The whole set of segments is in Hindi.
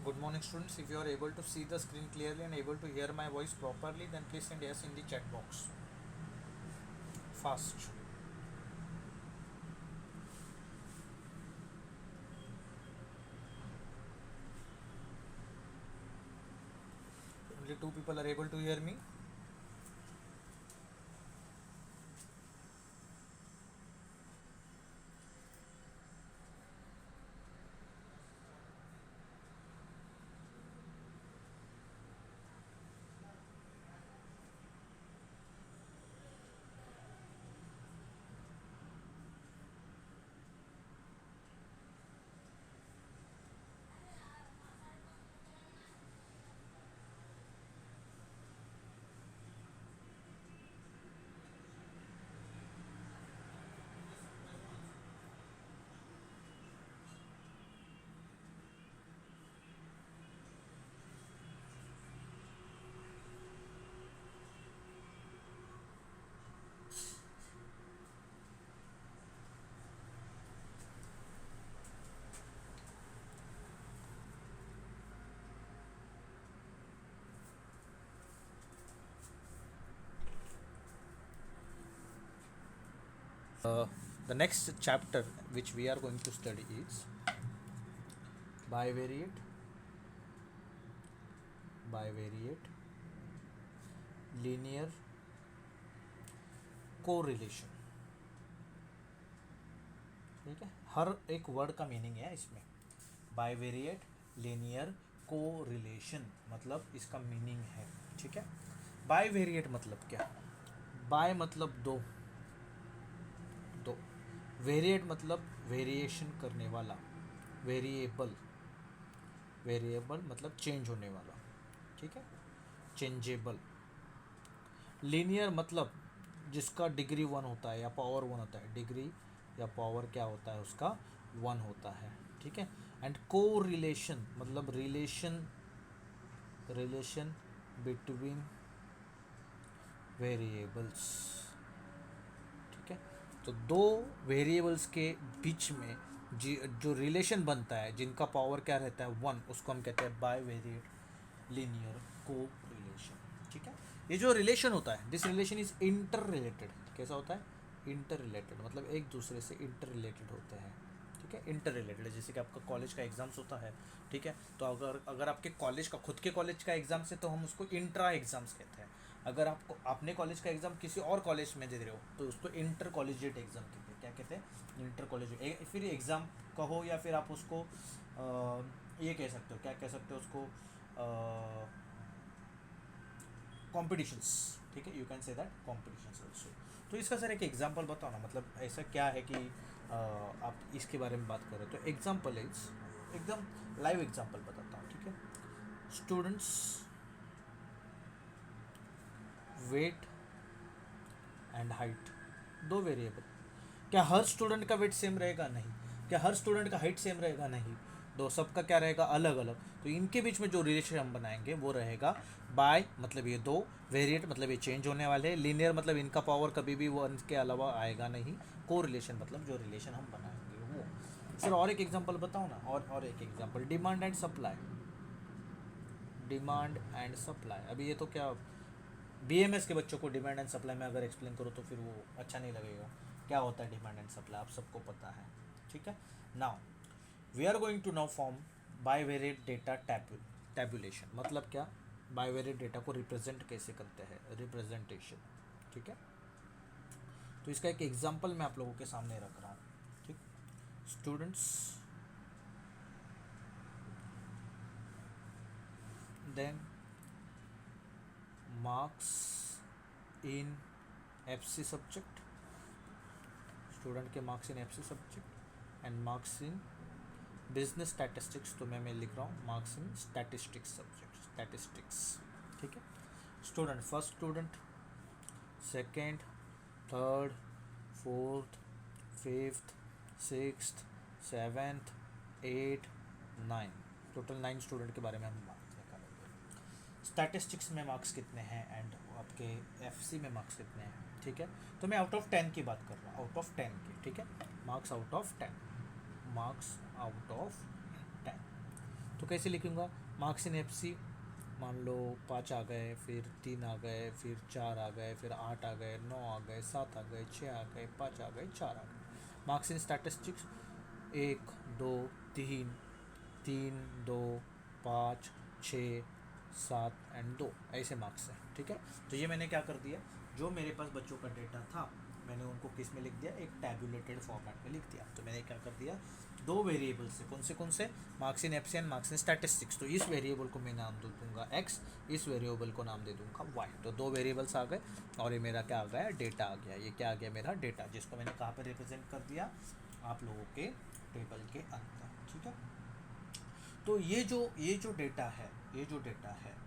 Good morning, students. If you are able to see the screen clearly and able to hear my voice properly, then please send yes in the chat box. Fast. Only two people are able to hear me. The next chapter which we are going to study is bivariate, bivariate, linear correlation. ठीक है, हर एक वर्ड का मीनिंग है इसमें. बाइवेरिएट, लीनियर, को रिलेशन मतलब इसका मीनिंग है. ठीक है. बाइवेरिएट मतलब क्या? बाय मतलब दो, दो. वेरिएट मतलब वेरिएशन करने वाला, वेरिएबल, वेरिएबल मतलब चेंज होने वाला. ठीक है, चेंजेबल. लीनियर मतलब जिसका डिग्री वन होता है या पावर वन होता है. डिग्री या पावर क्या होता है उसका? वन होता है. ठीक है. एंड को रिलेशन मतलब रिलेशन, रिलेशन बिटवीन वेरिएबल्स. ठीक है. तो दो वेरिएबल्स के बीच में जो रिलेशन बनता है जिनका पावर क्या रहता है? वन, उसको हम कहते हैं बाइवेरिएट लीनियर को रिलेशन. ठीक है. ये जो रिलेशन होता है, this relation is inter related. कैसा होता है? इंटर रिलेटेड मतलब एक दूसरे से इंटर रिलेटेड होते हैं. ठीक है, इंटर रिलेटेड है. जैसे कि आपका कॉलेज का एग्जाम्स होता है. ठीक है, तो अगर अगर आपके कॉलेज का, खुद के कॉलेज का एग्जाम्स है तो हम उसको इंट्रा एग्जाम्स कहते हैं. अगर आपको अपने कॉलेज का एग्ज़ाम किसी और कॉलेज में दे रहे हो तो उसको इंटर कॉलेजिएट एग्ज़ाम कहते हैं. क्या कहते हैं? Inter collegiate. फिर एग्ज़ाम कहो या फिर आप उसको ये कह सकते हो, क्या कह सकते हो उसको? कॉम्पिटिशन्स. ठीक है, you can say that competitions also. तो इसका सर एक एग्जांपल बताओ ना. मतलब ऐसा क्या है कि आप इसके बारे में बात कर रहे हो? तो एग्जांपल इज एकदम लाइव एग्जांपल बताता हूँ. ठीक है. स्टूडेंट्स वेट एंड हाइट, दो वेरिएबल. क्या हर स्टूडेंट का वेट सेम रहेगा? नहीं. क्या हर स्टूडेंट का हाइट सेम रहेगा? नहीं. दो, सबका क्या रहेगा? अलग अलग. तो इनके बीच में जो रिलेशन हम बनाएंगे वो रहेगा बाय मतलब ये दो, वेरिएट मतलब ये चेंज होने वाले, लीनियर मतलब इनका पावर कभी भी वन के अलावा आएगा नहीं, को रिलेशन मतलब जो रिलेशन हम बनाएंगे वो. सर और एक एग्जांपल बताओ ना. और एक example, demand and supply. Demand and supply. अभी ये तो क्या बीएमएस के बच्चों को डिमांड एंड सप्लाई में अगर एक्सप्लेन करो तो फिर वो अच्छा नहीं लगेगा. क्या होता है डिमांड एंड सप्लाई? आप सबको पता है. ठीक है. Now we are going to now form bivariate data tabulation. मतलब क्या? बाइवेरिएट डेटा को रिप्रेजेंट कैसे करते हैं? रिप्रेजेंटेशन. ठीक है. तो इसका एक एग्जांपल मैं आप लोगों के सामने रख रहा हूँ. ठीक. Students then marks in FC subject, student के marks in FC subject and marks in business statistics. तो मैं लिख रहा हूँ marks in statistics subject, statistics. ठीक है. Student, first student, second, third, fourth, fifth, sixth, seventh, eight, nine. Total 9 student के बारे में हम बात करेंगे. स्टैटिस्टिक्स में मार्क्स कितने हैं एंड आपके एफसी में मार्क्स कितने हैं. ठीक है. तो मैं आउट ऑफ 10 की बात कर रहा हूँ, आउट ऑफ 10 की. ठीक है. Marks out of 10, marks out of 10. तो कैसे लिखूँगा, मार्क्स इन एफ सी, मान लो 5 आ गए, फिर 3 आ गए, फिर 4 आ गए, फिर 8 आ गए, 9 आ गए, 7 आ गए, 6 आ गए, 5 आ गए, 4 आ गए। मार्क्स इन स्टैटिस्टिक्स 1 2 3, 3 2 5 6 7 एंड 2, ऐसे मार्क्स हैं। ठीक है, तो ये मैंने क्या कर दिया, जो मेरे पास बच्चों का डेटा था मैंने उनको किस में लिख दिया, एक टैबुलेटेड फॉर्मेट में लिख दिया। तो मैंने क्या कर दिया, दो वेरिएबल से, कौन से marks in FC and marks in statistics, तो इस वेरिएबल को मैं नाम दे दूंगा x, इस वेरिएबल को नाम दे दूंगा y। तो दो वेरिएबल्स आ गए और ये मेरा क्या आ गया, डेटा आ गया। ये क्या आ गया, मेरा डेटा, जिसको मैंने कहाँ पे रिप्रेजेंट कर दिया, आप लोगों के टेबल के अंदर। ठीक है, तो ये जो डेटा है,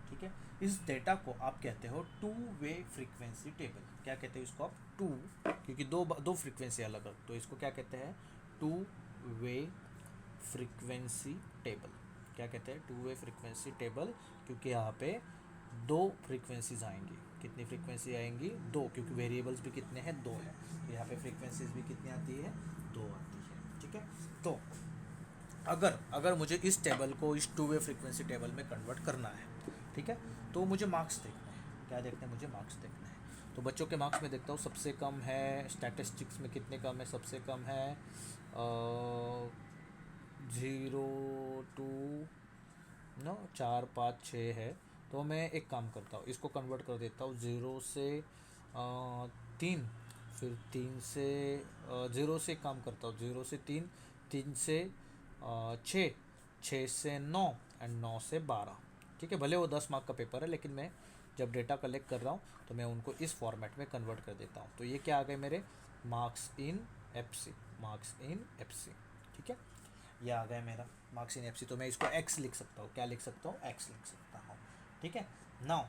ठीक है, इस डेटा को आप कहते हो टू वे फ्रीक्वेंसी टेबल। क्या कहते हैं इसको आप, टू, क्योंकि दो फ्रीक्वेंसी अलग अलग, तो इसको क्या कहते हैं, टू वे फ्रीक्वेंसी टेबल। क्या कहते हैं, टू वे फ्रीक्वेंसी टेबल, क्योंकि यहाँ पे दो फ्रीक्वेंसीज आएंगी। कितनी फ्रीक्वेंसी आएंगी, दो, क्योंकि वेरिएबल्स भी कितने हैं, दो है, तो यहाँ पे फ्रीक्वेंसीज भी कितनी आती है, दो आती है। ठीक है, तो अगर मुझे इस टेबल को इस टू वे फ्रीक्वेंसी टेबल में कन्वर्ट करना है, ठीक है, तो मुझे मार्क्स देखना है। क्या देखना है, मुझे मार्क्स देखना है। तो बच्चों के मार्क्स में देखता हूँ, सबसे कम है स्टैटिस्टिक्स में, कितने कम है, सबसे कम है 0 2 नो 4 5 6 है। तो मैं एक काम करता हूँ, इसको कन्वर्ट कर देता हूँ 0 से 3, फिर 3 से 0 से काम करता हूँ, 0 से 3, 3 से 6, 6 से 9 एंड 9 से 12। ठीक है, भले वो 10 मार्क का पेपर है, लेकिन मैं जब डेटा कलेक्ट कर रहा हूँ तो मैं उनको इस फॉर्मेट में कन्वर्ट कर देता हूँ। तो ये क्या आ गए मेरे, marks in FC, marks in FC. ठीक है, ये आ गया मेरा मार्क्स इन एफसी। तो मैं इसको एक्स लिख सकता हूँ, क्या लिख सकता हूँ, एक्स लिख सकता हूँ। ठीक है, नाउ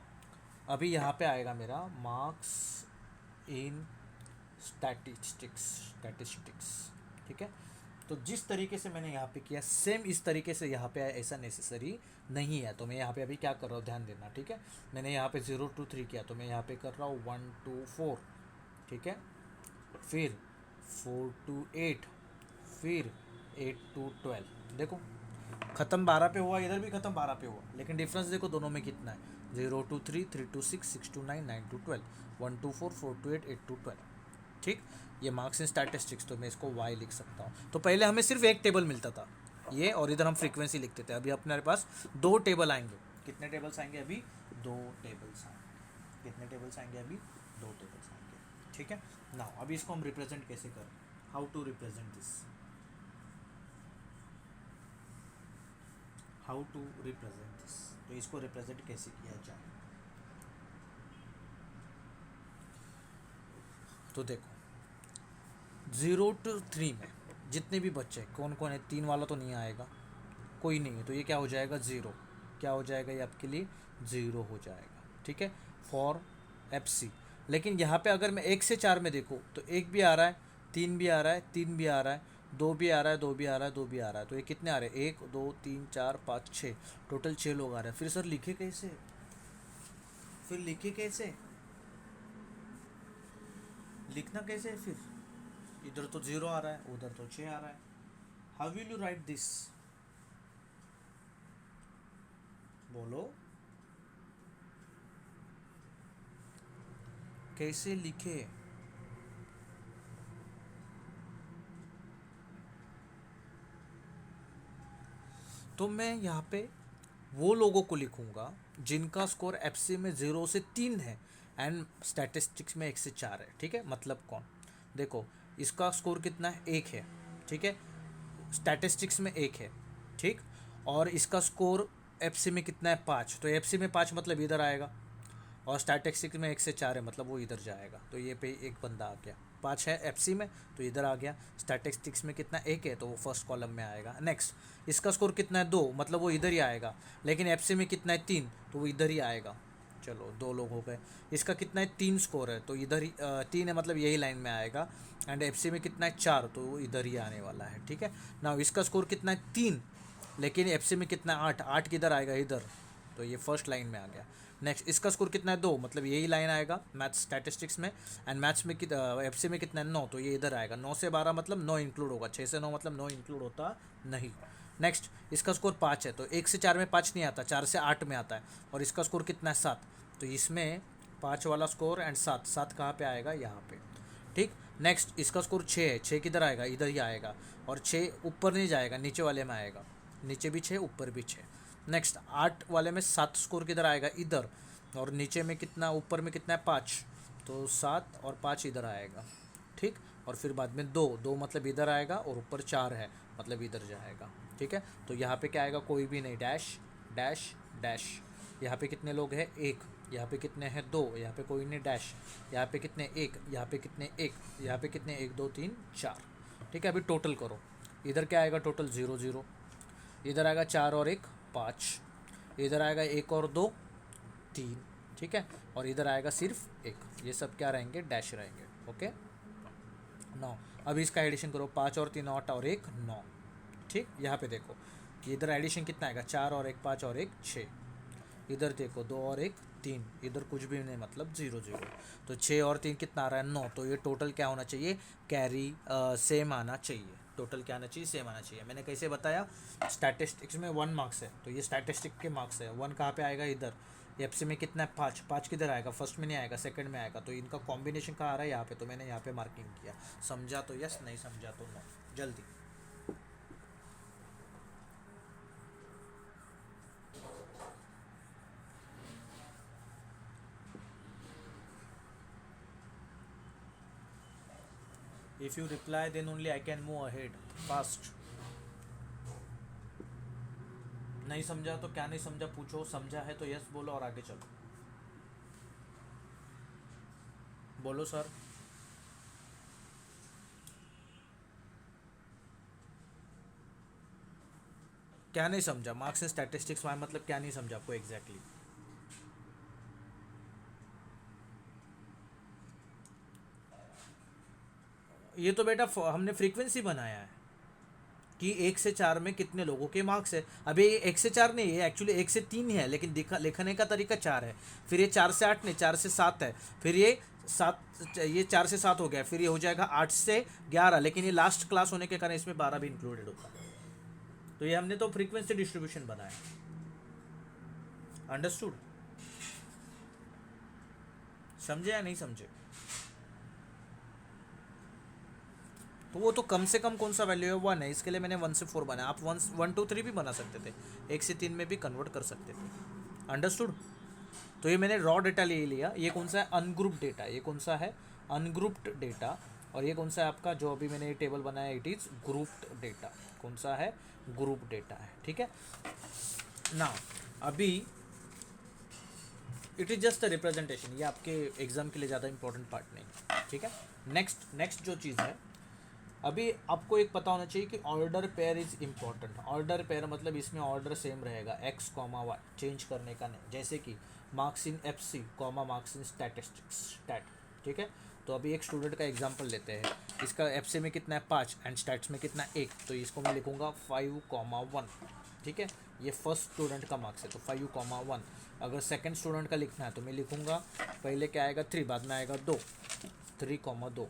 अभी यहाँ पे आएगा मेरा मार्क्स इन स्टैटिस्टिक्स। ठीक है, तो जिस तरीके से मैंने यहाँ पे किया, सेम इस तरीके से यहाँ पे ऐसा नेसेसरी नहीं है। तो मैं यहाँ पे अभी क्या कर रहा हूँ, ध्यान देना। ठीक है, मैंने यहाँ पे 0 to 3 किया, तो मैं यहाँ पे कर रहा हूँ 1 to 4। ठीक है, फिर 4 to 8, फिर 8 to 12। देखो ख़त्म 12 पे हुआ, इधर भी ख़त्म 12 पे हुआ, लेकिन डिफरेंस देखो दोनों में कितना है, 0 to 3, 3 to 6, 6 to 9, 9 to 12, 1 to 4, 4 to 8, 8 to 12। ठीक, ये मार्क्स इन स्टैटिस्टिक्स, तो मैं इसको y लिख सकता हूँ। तो पहले हमें सिर्फ एक टेबल मिलता था ये, और इधर हम फ्रीक्वेंसी लिखते थे। अभी अपने पास दो टेबल आएंगे। कितने टेबल्स आएंगे अभी, दो टेबल्स आएंगे। कितने टेबल्स आएंगे अभी, दो टेबल्स आएंगे। ठीक है, नाउ अभी इसको हम रिप्रेजेंट कैसे करें, how to represent this, how to represent this, तो इसको रिप्रेजेंट कैसे किया जाए। तो देखो 0 to 3 में जितने भी बच्चे, कौन कौन है, 3 वाला तो नहीं आएगा, कोई नहीं है, तो ये क्या हो जाएगा, 0। क्या हो जाएगा, ये आपके लिए 0 हो जाएगा। ठीक है, फॉर एफ सी। लेकिन यहाँ पे अगर मैं 1 से 4 में देखूँ तो 1 भी आ रहा है, 3 भी आ रहा है, 3 भी आ रहा है, 2 भी आ रहा है, 2 भी आ रहा है, 2 भी आ रहा है। तो ये कितने आ रहे हैं, 1 2 3 4 5 6, टोटल 6 लोग आ रहे हैं। फिर सर लिखे कैसे, फिर लिखे कैसे, लिखना कैसे है फिर, इधर तो 0 आ रहा है, उधर तो 6 आ रहा है। How will you right this, बोलो कैसे लिखे। तो मैं यहाँ पे वो लोगों को लिखूँगा जिनका स्कोर एफसी में 0 से 3 है एंड स्टैटिस्टिक्स में 1 से 4 है। ठीक है, मतलब कौन, देखो इसका स्कोर कितना है, 1 है। ठीक है, स्टैटिस्टिक्स में 1 है। ठीक, और इसका स्कोर एफसी में कितना है, 5। तो एफसी में 5 मतलब इधर आएगा, और स्टैटिस्टिक्स में 1 से 4 है, मतलब वो इधर जाएगा। तो ये पे एक बंदा आ गया, 5 है एफसी में तो इधर आ गया। स्टैटिस्टिक्स में कितना, 1 है, तो वो फर्स्ट कॉलम में आएगा। नेक्स्ट इसका स्कोर कितना है, 2, मतलब वो इधर ही आएगा। लेकिन एफसी में कितना है, 3, तो वो इधर ही आएगा। चलो 2 लोग हो गए। इसका कितना है, 3 स्कोर है, तो इधर ही 3 है, मतलब यही लाइन में आएगा। एंड एफसी में कितना है, 4, तो वो इधर ही आने वाला है। ठीक है, ना इसका स्कोर कितना है, 3, लेकिन एफसी में कितना है, 8, 8 किधर आएगा, इधर, तो ये फर्स्ट लाइन में आ गया। नेक्स्ट इसका स्कोर कितना है, 2, मतलब यही लाइन आएगा मैथ्स स्टैटिस्टिक्स में। एंड मैथ्स में एफसी में कितना है, 9, तो ये इधर आएगा। 9 से 12 मतलब 9 इंक्लूड होगा, 6 से 9 मतलब 9 इंक्लूड होता नहीं। नेक्स्ट इसका स्कोर 5 है, तो 1 से 4 में 5 नहीं आता, 4 से 8 में आता है, और इसका स्कोर कितना है 7, तो इसमें 5 वाला स्कोर एंड 7, 7 कहाँ पे आएगा यहाँ पे, ठीक। नेक्स्ट इसका स्कोर 6 है, 6 किधर आएगा, इधर ही आएगा, और 6 ऊपर नहीं जाएगा, नीचे वाले में आएगा, नीचे भी 6 ऊपर भी 6। नेक्स्ट 8 वाले में 7 स्कोर किधर आएगा, इधर, और नीचे में कितना, ऊपर में कितना है 5, तो 7 और 5 इधर आएगा, ठीक। और फिर बाद में 2, 2 मतलब इधर आएगा, और ऊपर 4 है मतलब इधर जाएगा, ठीक है। तो यहाँ पे क्या आएगा, कोई भी नहीं, डैश डैश डैश। यहाँ पे कितने लोग हैं, 1, यहाँ पे कितने हैं 2, यहाँ पे कोई नहीं, डैश, यहाँ पे कितने 1, यहाँ पे कितने 1, यहाँ पे कितने 1 2 3 4, ठीक है। अभी टोटल करो, इधर क्या आएगा टोटल 0 0, इधर आएगा 4 और 1 5, इधर आएगा 1 और 2 3, ठीक है, और इधर आएगा सिर्फ 1, ये सब क्या रहेंगे, डैश रहेंगे, ओके। 9, अभी इसका एडिशन करो, 5 और 3 8 और 1 9, ठीक। यहाँ पे देखो इधर एडिशन कितना आएगा, 4 और 1 5 और 1 6, इधर देखो 2 और 1 3, इधर कुछ भी नहीं मतलब 0 0, तो 6 और 3 कितना आ रहा है 9, तो ये टोटल क्या होना चाहिए, कैरी सेम आना चाहिए, टोटल क्या आना चाहिए, सेम आना चाहिए। मैंने कैसे बताया, स्टैटिस्टिक्स में 1 मार्क्स है, तो ये स्टैटिस्टिक के मार्क्स है, 1 कहाँ पे आएगा, इधर। एफसी में कितना है 5, 5 किधर आएगा, फर्स्ट में नहीं आएगा, सेकंड में आएगा, तो इनका कॉम्बिनेशन कहाँ आ रहा है, यहाँ पे, तो मैंने यहाँ पे मार्किंग किया। समझा तो यस, नहीं समझा तो नो, जल्दी। If you reply, then only I can move ahead fast. नहीं समझा तो क्या नहीं समझा पूछो, समझा है तो यस बोलो और आगे चलो। बोलो सर। क्या नहीं समझा, मार्क्स एंड स्टैटिस्टिक्स वाला मतलब क्या नहीं समझा आपको एग्जैक्टली exactly? ये तो बेटा हमने फ्रीक्वेंसी बनाया है कि 1 से 4 में कितने लोगों के मार्क्स है। अभी ये 1 से 4 नहीं है, एक्चुअली 1 से 3 है, लेकिन लिखने का तरीका 4 है। फिर ये 4 से 8 नहीं, 4 से 7 है, फिर ये 7, ये 4 से 7 हो गया, फिर ये हो जाएगा 8 से 11, लेकिन ये लास्ट क्लास होने के कारण इसमें 12 भी इंक्लूडेड होता है। तो ये हमने तो फ्रीक्वेंसी डिस्ट्रीब्यूशन बनाया। अंडरस्टूड? समझे या नहीं समझे? तो वो तो कम से कम कौन सा वैल्यू है, 1 है, इसके लिए मैंने 1 से 4 बनाया। आप 1 2 3 भी बना सकते थे, 1 से 3 में भी कन्वर्ट कर सकते थे। अंडरस्टूड? तो ये मैंने रॉ डेटा ले लिया। ये कौन सा है, अनग्रुप्ड डेटा। ये कौन सा है, अनग्रुप्ड डेटा। और ये कौन सा है आपका, जो अभी मैंने ये टेबल बनाया, इट इज़ ग्रुप्ड डेटा। कौन सा है, ग्रुप डेटा है, ठीक है ना। अभी it is just a representation, ये आपके एग्जाम के लिए ज़्यादा इंपॉर्टेंट पार्ट नहीं, ठीक है। नेक्स्ट जो चीज़ है, अभी आपको एक पता होना चाहिए कि order pair is important. Order pair मतलब इसमें ऑर्डर सेम रहेगा, एक्स कॉमा वाई, चेंज करने का नहीं। जैसे कि marks in FC comma marks in statistics, stat, ठीक है। तो अभी एक स्टूडेंट का एग्जांपल लेते हैं। इसका एफसी में कितना है 5 एंड स्टैट्स में कितना 1, तो इसको मैं लिखूँगा 5,1, ठीक है। ये फर्स्ट स्टूडेंट का मार्क्स है, तो 5,1। अगर सेकेंड स्टूडेंट का लिखना है तो मैं लिखूँगा, पहले क्या आएगा 3, बाद में आएगा 2, 3,2।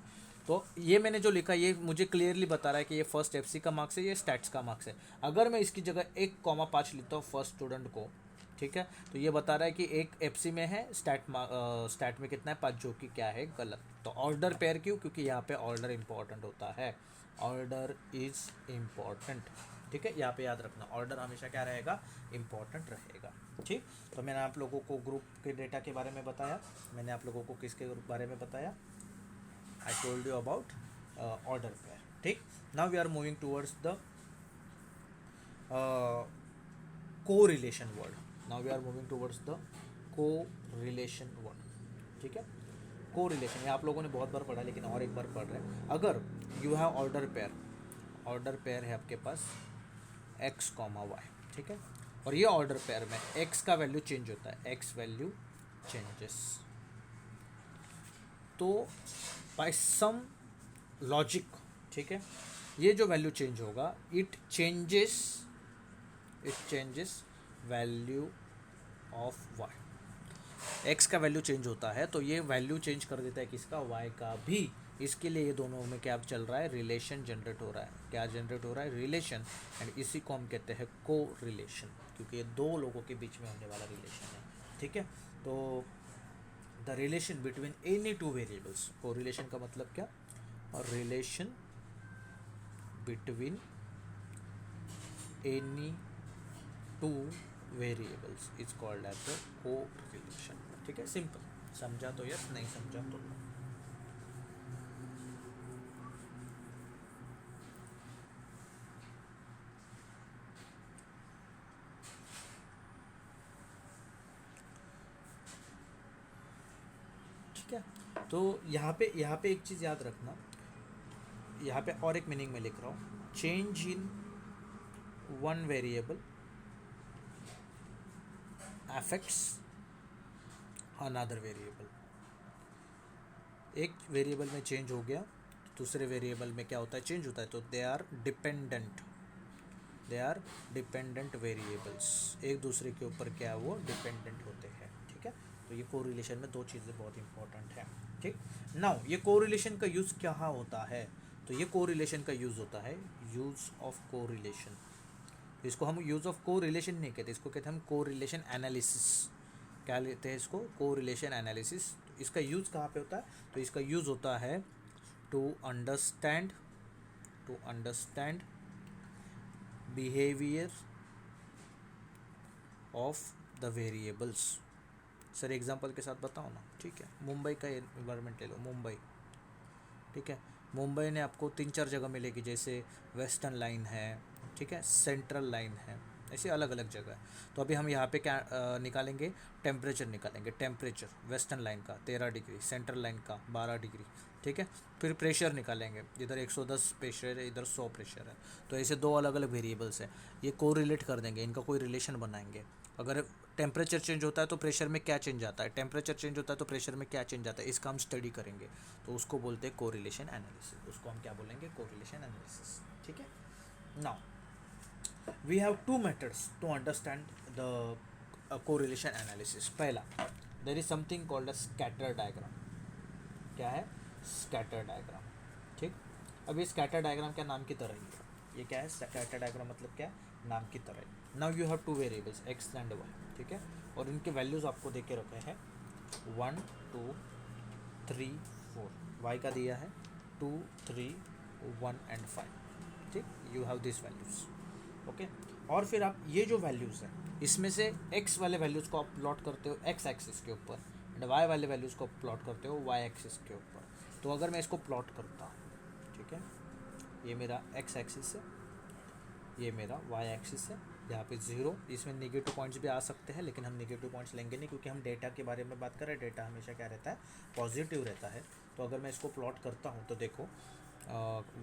तो ये मैंने जो लिखा, ये मुझे क्लियरली बता रहा है कि ये फर्स्ट एफसी का मार्क्स है, ये स्टैट्स का मार्क्स है। अगर मैं इसकी जगह 1,5 लिखता हूँ फर्स्ट स्टूडेंट को, ठीक है, तो ये बता रहा है कि 1 एफसी में है, स्टैट में कितना है 5, जो कि क्या है, गलत। तो ऑर्डर पेयर क्यों, क्योंकि यहाँ पे ऑर्डर इंपॉर्टेंट होता है। ऑर्डर इज इम्पॉर्टेंट, ठीक है, यहाँ पे याद रखना, ऑर्डर हमेशा क्या रहेगा, इंपॉर्टेंट रहेगा, ठीक। तो मैंने आप लोगों को ग्रुप के डेटा के बारे में बताया, मैंने आप लोगों को किसके बारे में बताया, I told you about order pair, ठीक। Now we are moving towards the correlation word. Now we are moving towards the correlation word, ठीक है। correlation ये आप लोगों ने बहुत बार पढ़ा, लेकिन और एक बार पढ़ रहे हैं। अगर you have order pair है आपके पास x, y, ठीक है, और ये ऑर्डर पेयर में x का वैल्यू चेंज होता है, x वैल्यू चेंजेस, तो बाय सम लॉजिक, ठीक है, ये जो वैल्यू चेंज होगा, it changes value of y। x का वैल्यू चेंज होता है तो ये वैल्यू चेंज कर देता है किसका, y का भी। इसके लिए ये दोनों में क्या चल रहा है, रिलेशन जनरेट हो रहा है। क्या जनरेट हो रहा है, रिलेशन। एंड इसी को हम कहते हैं को रिलेशन, क्योंकि ये दो लोगों के बीच में होने वाला रिलेशन है। ठीक है, तो the relation between any two variables, correlation का मतलब क्या, और relation between any two variables is called as the correlation. ठीक है, सिंपल, समझा तो यस, नहीं समझा तो नो। ठीक है, तो यहाँ पे एक चीज़ याद रखना, यहाँ पे और एक मीनिंग में लिख रहा हूँ, change in one variable affects another variable. एक वेरिएबल में चेंज हो गया, दूसरे वेरिएबल में क्या होता है, चेंज होता है, तो दे आर डिपेंडेंट वेरिएबल्स, एक दूसरे के ऊपर क्या है, वो डिपेंडेंट होते हैं। ठीक है, तो ये कोरिलेशन में दो चीज़ें बहुत इंपॉर्टेंट है। ठीक, नाउ ये कोरिलेशन का यूज़ क्या होता है, तो ये कोरिलेशन का यूज़ होता है, यूज़ ऑफ कोरिलेशन। इसको हम यूज़ ऑफ कोरिलेशन नहीं कहते, इसको कहते हैं हम कोरिलेशन एनालिसिस। क्या लेते हैं इसको, कोरिलेशन एनालिसिस। इसका यूज़ कहाँ पे होता है, तो इसका यूज़ होता है to understand behaviour of the variables. Sir example के साथ बताओ ना। ठीक है, मुंबई का एनवायरनमेंट ले लो, मुंबई। ठीक है, मुंबई ने आपको 3-4 जगह मिलेगी, जैसे वेस्टर्न लाइन है, ठीक है, सेंट्रल लाइन है, ऐसे अलग अलग जगह है। तो अभी हम यहाँ पे क्या निकालेंगे, टेम्परेचर निकालेंगे। टेम्परेचर वेस्टर्न लाइन का 13 डिग्री, सेंट्रल लाइन का 12 डिग्री। ठीक है, फिर प्रेशर निकालेंगे, इधर 110 प्रेशर है, इधर 100 प्रेशर है। तो ऐसे दो अलग अलग वेरिएबल्स हैं, ये कोरिलेट कर देंगे, इनका कोई रिलेशन बनाएंगे। अगर टेम्परेचर चेंज होता है तो प्रेशर में क्या चेंज आता है, टेम्परेचर चेंज होता है तो प्रेशर में क्या चेंज आता है, इसका हम स्टडी करेंगे। तो उसको बोलते हैं कोरिलेशन एनालिसिस, उसको हम क्या बोलेंगे, कोरिलेशन एनालिसिस। ठीक है, now we have two methods to understand the correlation analysis. पहला, there is something called a scatter diagram. क्या है, स्कैटर डायग्राम। ठीक, अब ये स्कैटर डायग्राम क्या नाम की तरह ही है, ये क्या है, स्कैटर डायग्राम मतलब क्या, नाम की तरह ही। Now you have two variables X and Y. ठीक है, और इनके वैल्यूज़ आपको दे के रखे हैं 1 2 3 4, वाई का दिया है 2 3 1 एंड 5। ठीक, you have this values. Okay, और फिर आप ये जो वैल्यूज़ हैं, इसमें से एक्स वाले वैल्यूज़ को आप प्लॉट करते हो एक्स एक्सिस के ऊपर, एंड वाई वाले वैल्यूज़ को प्लॉट करते हो वाई एक्सिस के ऊपर। तो अगर मैं इसको प्लॉट करता हूँ, ठीक है, ये मेरा एक्स एक्सिस है, ये मेरा वाई एक्सिस है, यहाँ पे 0, इसमें नेगेटिव पॉइंट्स भी आ सकते हैं, लेकिन हम नेगेटिव पॉइंट्स लेंगे नहीं, क्योंकि हम डेटा के बारे में बात कर रहे हैं। डेटा हमेशा क्या रहता है, पॉजिटिव रहता है। तो अगर मैं इसको प्लॉट करता हूँ तो देखो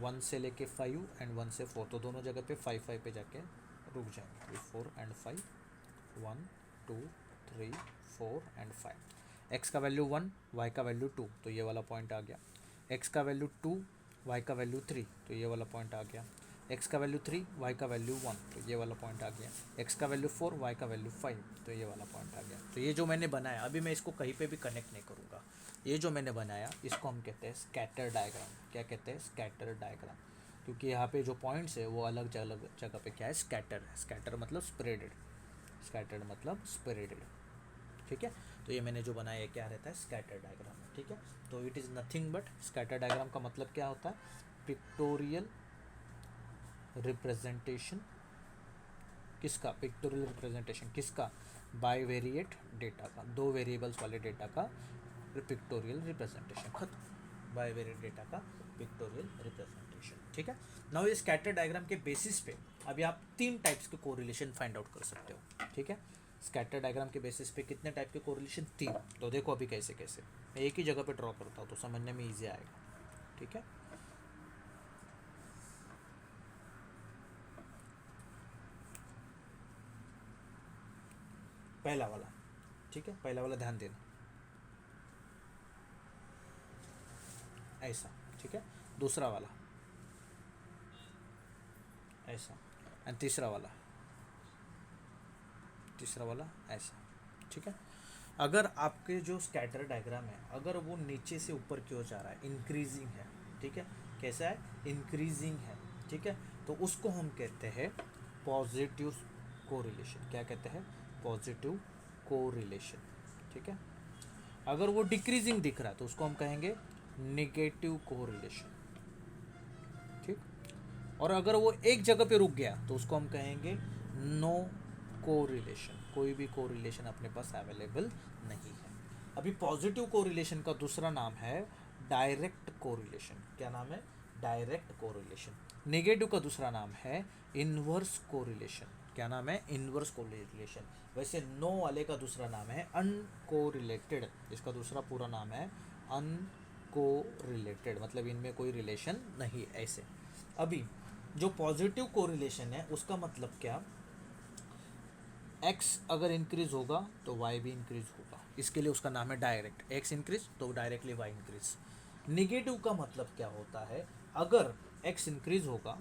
1 से लेके 5 एंड 1 से 4, तो दोनों जगह पे 5 पे जाके रुक जाएंगे। 4 एंड 5, 1 2 3 4 एंड 5। एक्स का वैल्यू 1, वाई का वैल्यू 2, तो ये वाला पॉइंट आ गया। एक्स का वैल्यू 2, वाई का वैल्यू 3, तो ये वाला पॉइंट आ गया। एक्स का वैल्यू 3, वाई का वैल्यू 1, तो ये वाला पॉइंट आ गया। एक्स का वैल्यू 4, वाई का वैल्यू 5, तो ये वाला पॉइंट आ गया। तो ये जो मैंने बनाया, अभी मैं इसको कहीं पे भी कनेक्ट नहीं करूँगा, ये जो मैंने बनाया इसको हम कहते हैं स्कैटर डायग्राम। क्या कहते हैं, स्कैटर डायग्राम, क्योंकि यहाँ पे जो पॉइंट्स है वो अलग अलग जगह पे क्या है, स्कैटर है। स्कैटर मतलब स्प्रेडेड, स्कैटर्ड मतलब स्प्रेडेड। ठीक है, तो ये मैंने जो बनाया क्या रहता है, स्कैटर डायग्राम। ठीक है, तो it is nothing but, scatter diagram का मतलब क्या होता है, पिक्टोरियल रिप्रेजेंटेशन। किसका, पिक्टोरियल रिप्रेजेंटेशन किसका, बाई वेरिएट डेटा का, दो वेरिएबल्स वाले डेटा का पिक्टोरियल रिप्रेजेंटेशन। खत्म, बाई वेरिएट डेटा का पिक्टोरियल रिप्रेजेंटेशन। ठीक है, नाउ ये स्कैटर डायग्राम के बेसिस पे अभी आप 3 टाइप्स के कोरिलेशन फाइंड आउट कर सकते हो। ठीक है, स्कैटर डायग्राम के बेसिस पे कितने टाइप के कोरिलेशन, 3। तो देखो अभी कैसे कैसे, मैं एक ही जगह पे ड्रॉ करता हूँ तो समझने में ईजी आएगा। ठीक है, पहला वाला, ठीक है, पहला वाला ध्यान देना, ऐसा। ठीक है, दूसरा वाला ऐसा, एंड तीसरा वाला ऐसा। ठीक है, अगर आपके जो स्कैटर डायग्राम है अगर वो नीचे से ऊपर की ओर जा रहा है, इंक्रीजिंग है, ठीक है, कैसा है, इंक्रीजिंग है, ठीक है, तो उसको हम कहते हैं पॉजिटिव कोरिलेशन। क्या कहते हैं, पॉजिटिव कोरिलेशन, ठीक है। अगर वो डिक्रीजिंग दिख रहा है तो उसको हम कहेंगे निगेटिव कोरिलेशन, ठीक। और अगर वो एक जगह पे रुक गया तो उसको हम कहेंगे नो कोरिलेशन, कोई भी कोरिलेशन अपने पास अवेलेबल नहीं है। अभी पॉजिटिव कोरिलेशन का दूसरा नाम है डायरेक्ट कोरिलेशन। क्या नाम है, डायरेक्ट कोरिलेशन। नेगेटिव का दूसरा नाम है इनवर्स कोरिलेशन। क्या नाम है, इनवर्स कोरिलेशन। वैसे नो वाले का दूसरा नाम है अनकोरिलेटेड, इसका दूसरा पूरा नाम है अनकोरिलेटेड, मतलब इनमें कोई रिलेशन नहीं ऐसे। अभी जो पॉजिटिव कोरिलेशन है उसका मतलब क्या, x अगर इंक्रीज होगा तो y भी इंक्रीज होगा, इसके लिए उसका नाम है डायरेक्ट। x इंक्रीज तो डायरेक्टली y इंक्रीज। निगेटिव का मतलब क्या होता है, अगर x इंक्रीज होगा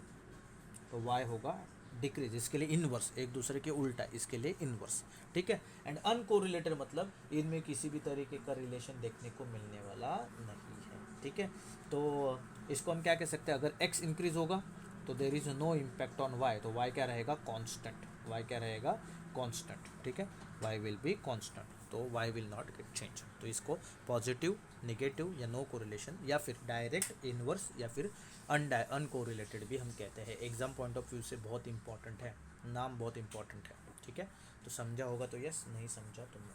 तो y होगा डिक्रीज, इसके लिए इनवर्स, एक दूसरे के उल्टा, इसके लिए इनवर्स, ठीक है। एंड अनकोरिलेटेड मतलब इनमें किसी भी तरीके का रिलेशन देखने को मिलने वाला नहीं है, ठीक है। तो इसको हम क्या कह सकते हैं, अगर x इंक्रीज होगा तो there is no impact on y, तो y क्या रहेगा, कांस्टेंट, y क्या रहेगा, कांस्टेंट, ठीक है, y विल बी कांस्टेंट, तो y will not get change. तो इसको पॉजिटिव, नेगेटिव या नो कोरिलेशन या फिर डायरेक्ट, इनवर्स या फिर अनकोरिलेटेड भी हम कहते हैं। एग्जाम पॉइंट ऑफ व्यू से बहुत इंपॉर्टेंट है, नाम बहुत इंपॉर्टेंट है, ठीक है। तो समझा होगा तो यस, नहीं समझा तो नो।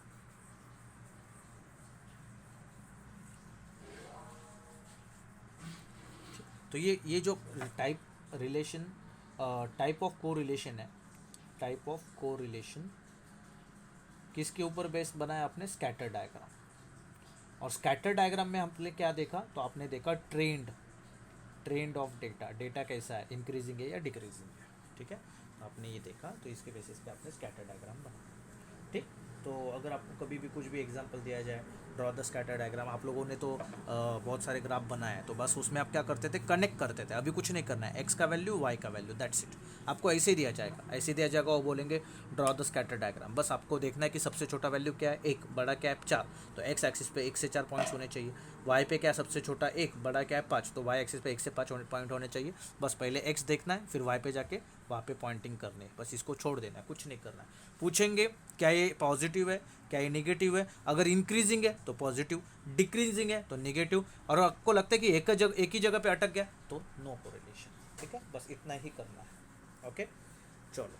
तो ये जो type relation, type of correlation है, टाइप ऑफ कोरिलेशन किसके ऊपर बेस बनाया आपने, स्कैटर डायग्राम। और स्कैटर डायग्राम में हमने क्या देखा, तो आपने देखा ट्रेंड ऑफ डेटा, डेटा कैसा है, इंक्रीजिंग है या डिक्रीजिंग है, ठीक है। आपने ये देखा, तो इसके बेसिस पे आपने स्कैटर डायग्राम बनाया, ठीक। तो अगर आपको कभी भी कुछ भी एग्जांपल दिया जाए, ड्रॉ द स्कैटर डायग्राम, आप लोगों ने तो बहुत सारे ग्राफ बनाए हैं, तो बस उसमें आप क्या करते थे, कनेक्ट करते थे। अभी कुछ नहीं करना है, एक्स का वैल्यू, वाई का वैल्यू, दैट्स इट। आपको ऐसे ही दिया जाएगा, ऐसे दिया जाएगा, वो बोलेंगे ड्रॉ द स्कैटर डायग्राम। बस आपको देखना है कि सबसे छोटा वैल्यू क्या है, एक, बड़ा क्या है, 4, तो एक्स एक्सिस पे 1 से 4 पॉइंट्स होने चाहिए। वाई पे क्या है, सबसे छोटा 1, बड़ा क्या है 5, तो वाई एक्सिस पे 1 से 5 पॉइंट होने चाहिए। बस पहले एक्स देखना है, फिर वाई पे जाके वहाँ पे पॉइंटिंग करनी है, बस इसको छोड़ देना है, कुछ नहीं करना है। पूछेंगे क्या ये पॉजिटिव है, क्या ये निगेटिव है, अगर इंक्रीजिंग है तो पॉजिटिव, डिक्रीजिंग है तो निगेटिव, और आपको लगता है कि एक ही जगह पे अटक गया तो नो कोरिलेशन, ठीक है। बस इतना ही करना है, ओके। चलो,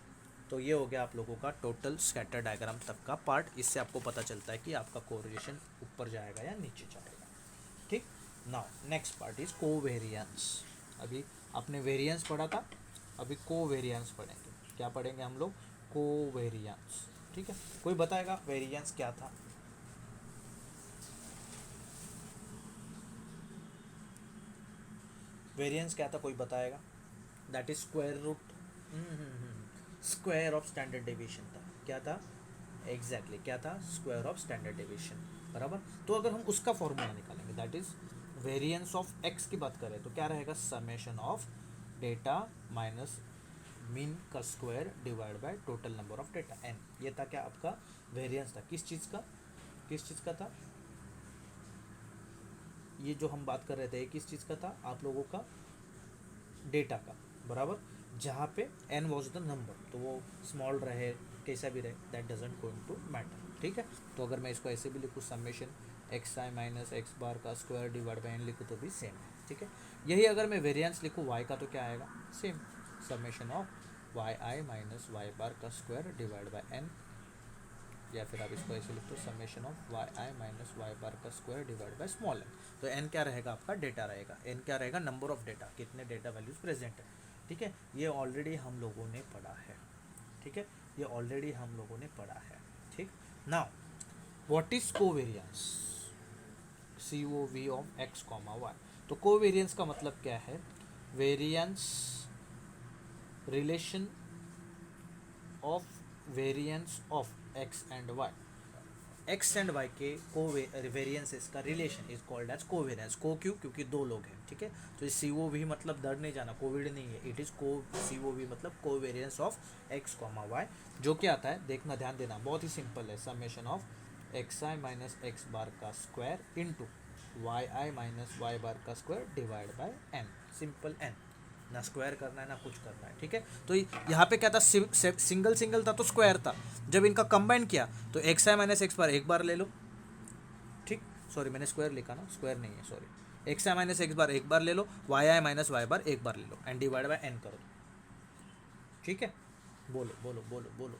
तो ये हो गया आप लोगों का टोटल स्कैटर डायग्राम तक का पार्ट। इससे आपको पता चलता है कि आपका कोरिलेशन ऊपर जाएगा या नीचे जाएगा, ठीक। Now next part is covariance. अभी आपने वेरिएंस पढ़ा था, अभी कोवेरियंस पढ़ेंगे। क्या पढ़ेंगे हम लोग, कोवेरियंस, ठीक है। कोई बताएगा वेरिएंस क्या था, वेरिएंस क्या था, कोई बताएगा। That is square root, square of standard deviation था। क्या था, एग्जैक्टली क्या था, स्क्वायर ऑफ स्टैंडर्ड डेविएशन, बराबर। तो अगर हम उसका फॉर्मूला निकालेंगे, that is variance of X की बात करें तो क्या रहेगा, summation of data minus mean का square divide by total number of data N. ये था क्या आपका वेरिएंस था, किस चीज़ का, किस चीज़ का था, ये जो हम बात कर रहे थे किस चीज़ का था, आप लोगों का डेटा का, बराबर। जहाँ पे n वॉज द नंबर, तो वो स्मॉल रहे कैसा भी रहे, that doesn't going to matter, ठीक है। तो अगर मैं इसको ऐसे भी लिखूँ, summation X I minus X bar का स्क्वायर डिवाइड बाई एन लिखूँ तो भी सेम है, ठीक है। यही अगर मैं वेरिएंस लिखूँ वाई का तो क्या आएगा, same, summation of Y I minus Y bar का स्क्वायर डिवाइड बाई एन, या फिर आप इसको ऐसे लिख दो, summation of Y I minus Y bar का square divide by small N. तो एन क्या रहेगा आपका, डेटा रहेगा, एन क्या रहेगा, नंबर ऑफ डेटा, कितने डेटा वैल्यूज प्रेजेंट है, ठीक है। ये ऑलरेडी हम लोगों ने पढ़ा है, ठीक है, ये ऑलरेडी हम लोगों ने पढ़ा है, ठीक। Now what is covariance, COV of X comma Y. तो कोवेरियंस का मतलब क्या है, variance, relation of variance of X and Y, X and Y के वेरियंसेस का रिलेशन इज कॉल्ड एज कोवेरियंस। को क्यों, क्योंकि दो लोग हैं, ठीक है। तो इस COV मतलब डर नहीं जाना, कोविड नहीं है, इट इज COV मतलब covariance of X comma Y, जो क्या आता है देखना, ध्यान देना, बहुत ही सिंपल है, summation of X I minus X bar का square into Y I minus Y bar का square divide by N, simple N, ना स्क्वायर करना है ना कुछ करना है, ठीक है। तो यहाँ पे क्या था, सिंगल सिंगल था तो स्क्वायर था, जब इनका कंबाइन किया तो एक्स आई माइनस एक्स बार एक बार ले लो, ठीक, सॉरी मैंने स्क्वायर लिखा ना, स्क्वायर नहीं है sorry, x I minus X बार एक बार ले लो, वाई आई माइनस वाई बार एक बार ले लो, एंड डिवाइड बाय एन कर दो, ठीक है। बोलो बोलो बोलो बोलो,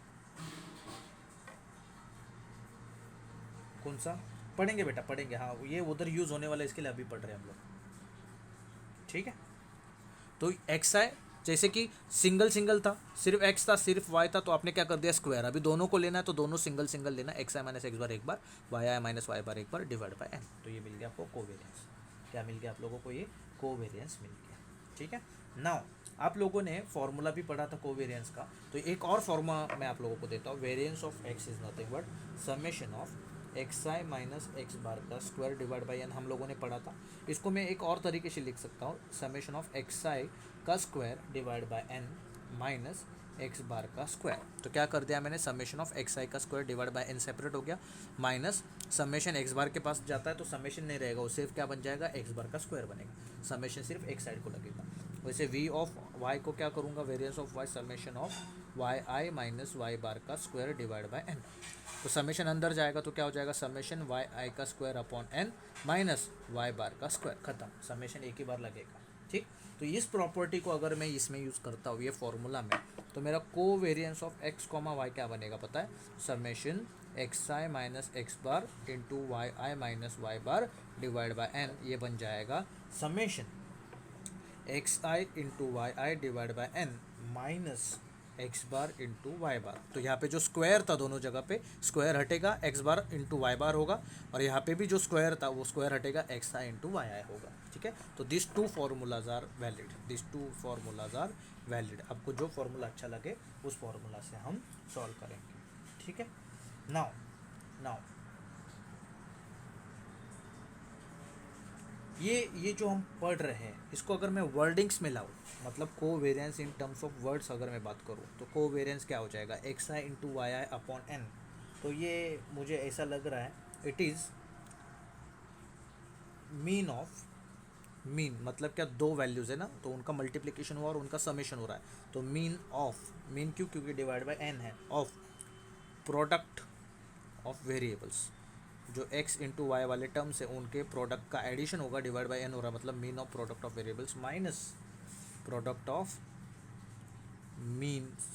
कौन सा पढ़ेंगे बेटा, पढ़ेंगे, हाँ ये उधर यूज होने वाला है, इसके लिए अभी पढ़ रहे हैं हम लोग, ठीक है। तो एक्स आई जैसे कि सिंगल सिंगल था, सिर्फ एक्स था सिर्फ वाई था, तो आपने क्या कर दिया स्क्वायर, अभी दोनों को लेना है तो दोनों सिंगल सिंगल लेना, एक्स आई माइनस एक्स बार एक बार, वाई आई माइनस वाई बार एक बार डिवाइड बाय एन, तो ये मिल गया आपको कोवेरियंस। क्या मिल गया आप लोगों को, ये कोवेरियंस मिल गया, ठीक है। नाउ आप लोगों ने फॉर्मूला भी पढ़ा था कोवेरियंस का, तो एक और फॉर्मूला मैं आप लोगों को देता हूँ, variance of X is nothing but summation of X I minus X bar का स्क्वायर डिवाइड बाई एन, हम लोगों ने पढ़ा था। इसको मैं एक और तरीके से लिख सकता हूँ, समेशन ऑफ एक्स आई का square divide by N minus X bar का स्क्वायर। तो क्या कर दिया मैंने, समेशन ऑफ एक्स आई का square divide by N separate हो गया, माइनस समेशन एक्स बार के पास जाता है तो समेशन नहीं रहेगा, वो सिर्फ क्या बन जाएगा, एक्स बार का स्क्वायर बनेगा, समेशन सिर्फ एक साइड को लगेगा। वैसे वी ऑफ वाई को क्या करूँगा, variance of Y summation of Y I minus Y bar का स्क्वायर डिवाइड बाय एन, तो समेशन अंदर जाएगा तो क्या हो जाएगा, समेशन वाई आई का square upon N minus Y bar का स्क्वायर, खत्म, समेशन एक ही बार लगेगा, ठीक। तो इस प्रॉपर्टी को अगर मैं इसमें यूज़ करता हूँ ये फॉर्मूला में, तो मेरा को variance of X comma Y क्या बनेगा पता है, summation X I minus X bar into Y I minus Y bar divide by N, ये बन जाएगा summation X I into Y I divide by N minus X bar into Y bar. तो यहाँ पे जो स्क्वायर था दोनों जगह पे स्क्वायर हटेगा, एक्स बार इंटू वाई बार होगा, और यहाँ पे भी जो स्क्वायर था वो स्क्वायर हटेगा, X I into Y I होगा, ठीक है। तो this two formulas are valid, this two formulas are valid, आपको जो फार्मूला अच्छा लगे उस फार्मूला से हम सॉल्व करेंगे, ठीक है। नाउ नाउ ये जो हम पढ़ रहे हैं इसको अगर मैं वर्डिंग्स में लाऊँ, मतलब को variance in terms of words अगर मैं बात करूँ तो को वेरियंस क्या हो जाएगा, x I into Y I upon N. तो ये मुझे ऐसा लग रहा है it is mean of, mean मतलब क्या, दो वैल्यूज़ है ना तो उनका मल्टीप्लिकेशन हुआ और उनका समेशन हो रहा है, तो मीन ऑफ, मीन क्यों, क्योंकि डिवाइड बाय एन है, ऑफ प्रोडक्ट ऑफ वेरिएबल्स, जो x इंटू वाई वाले टर्म से उनके प्रोडक्ट का एडिशन होगा, डिवाइड बाय n हो रहा है, मतलब mean of product of variables minus product of means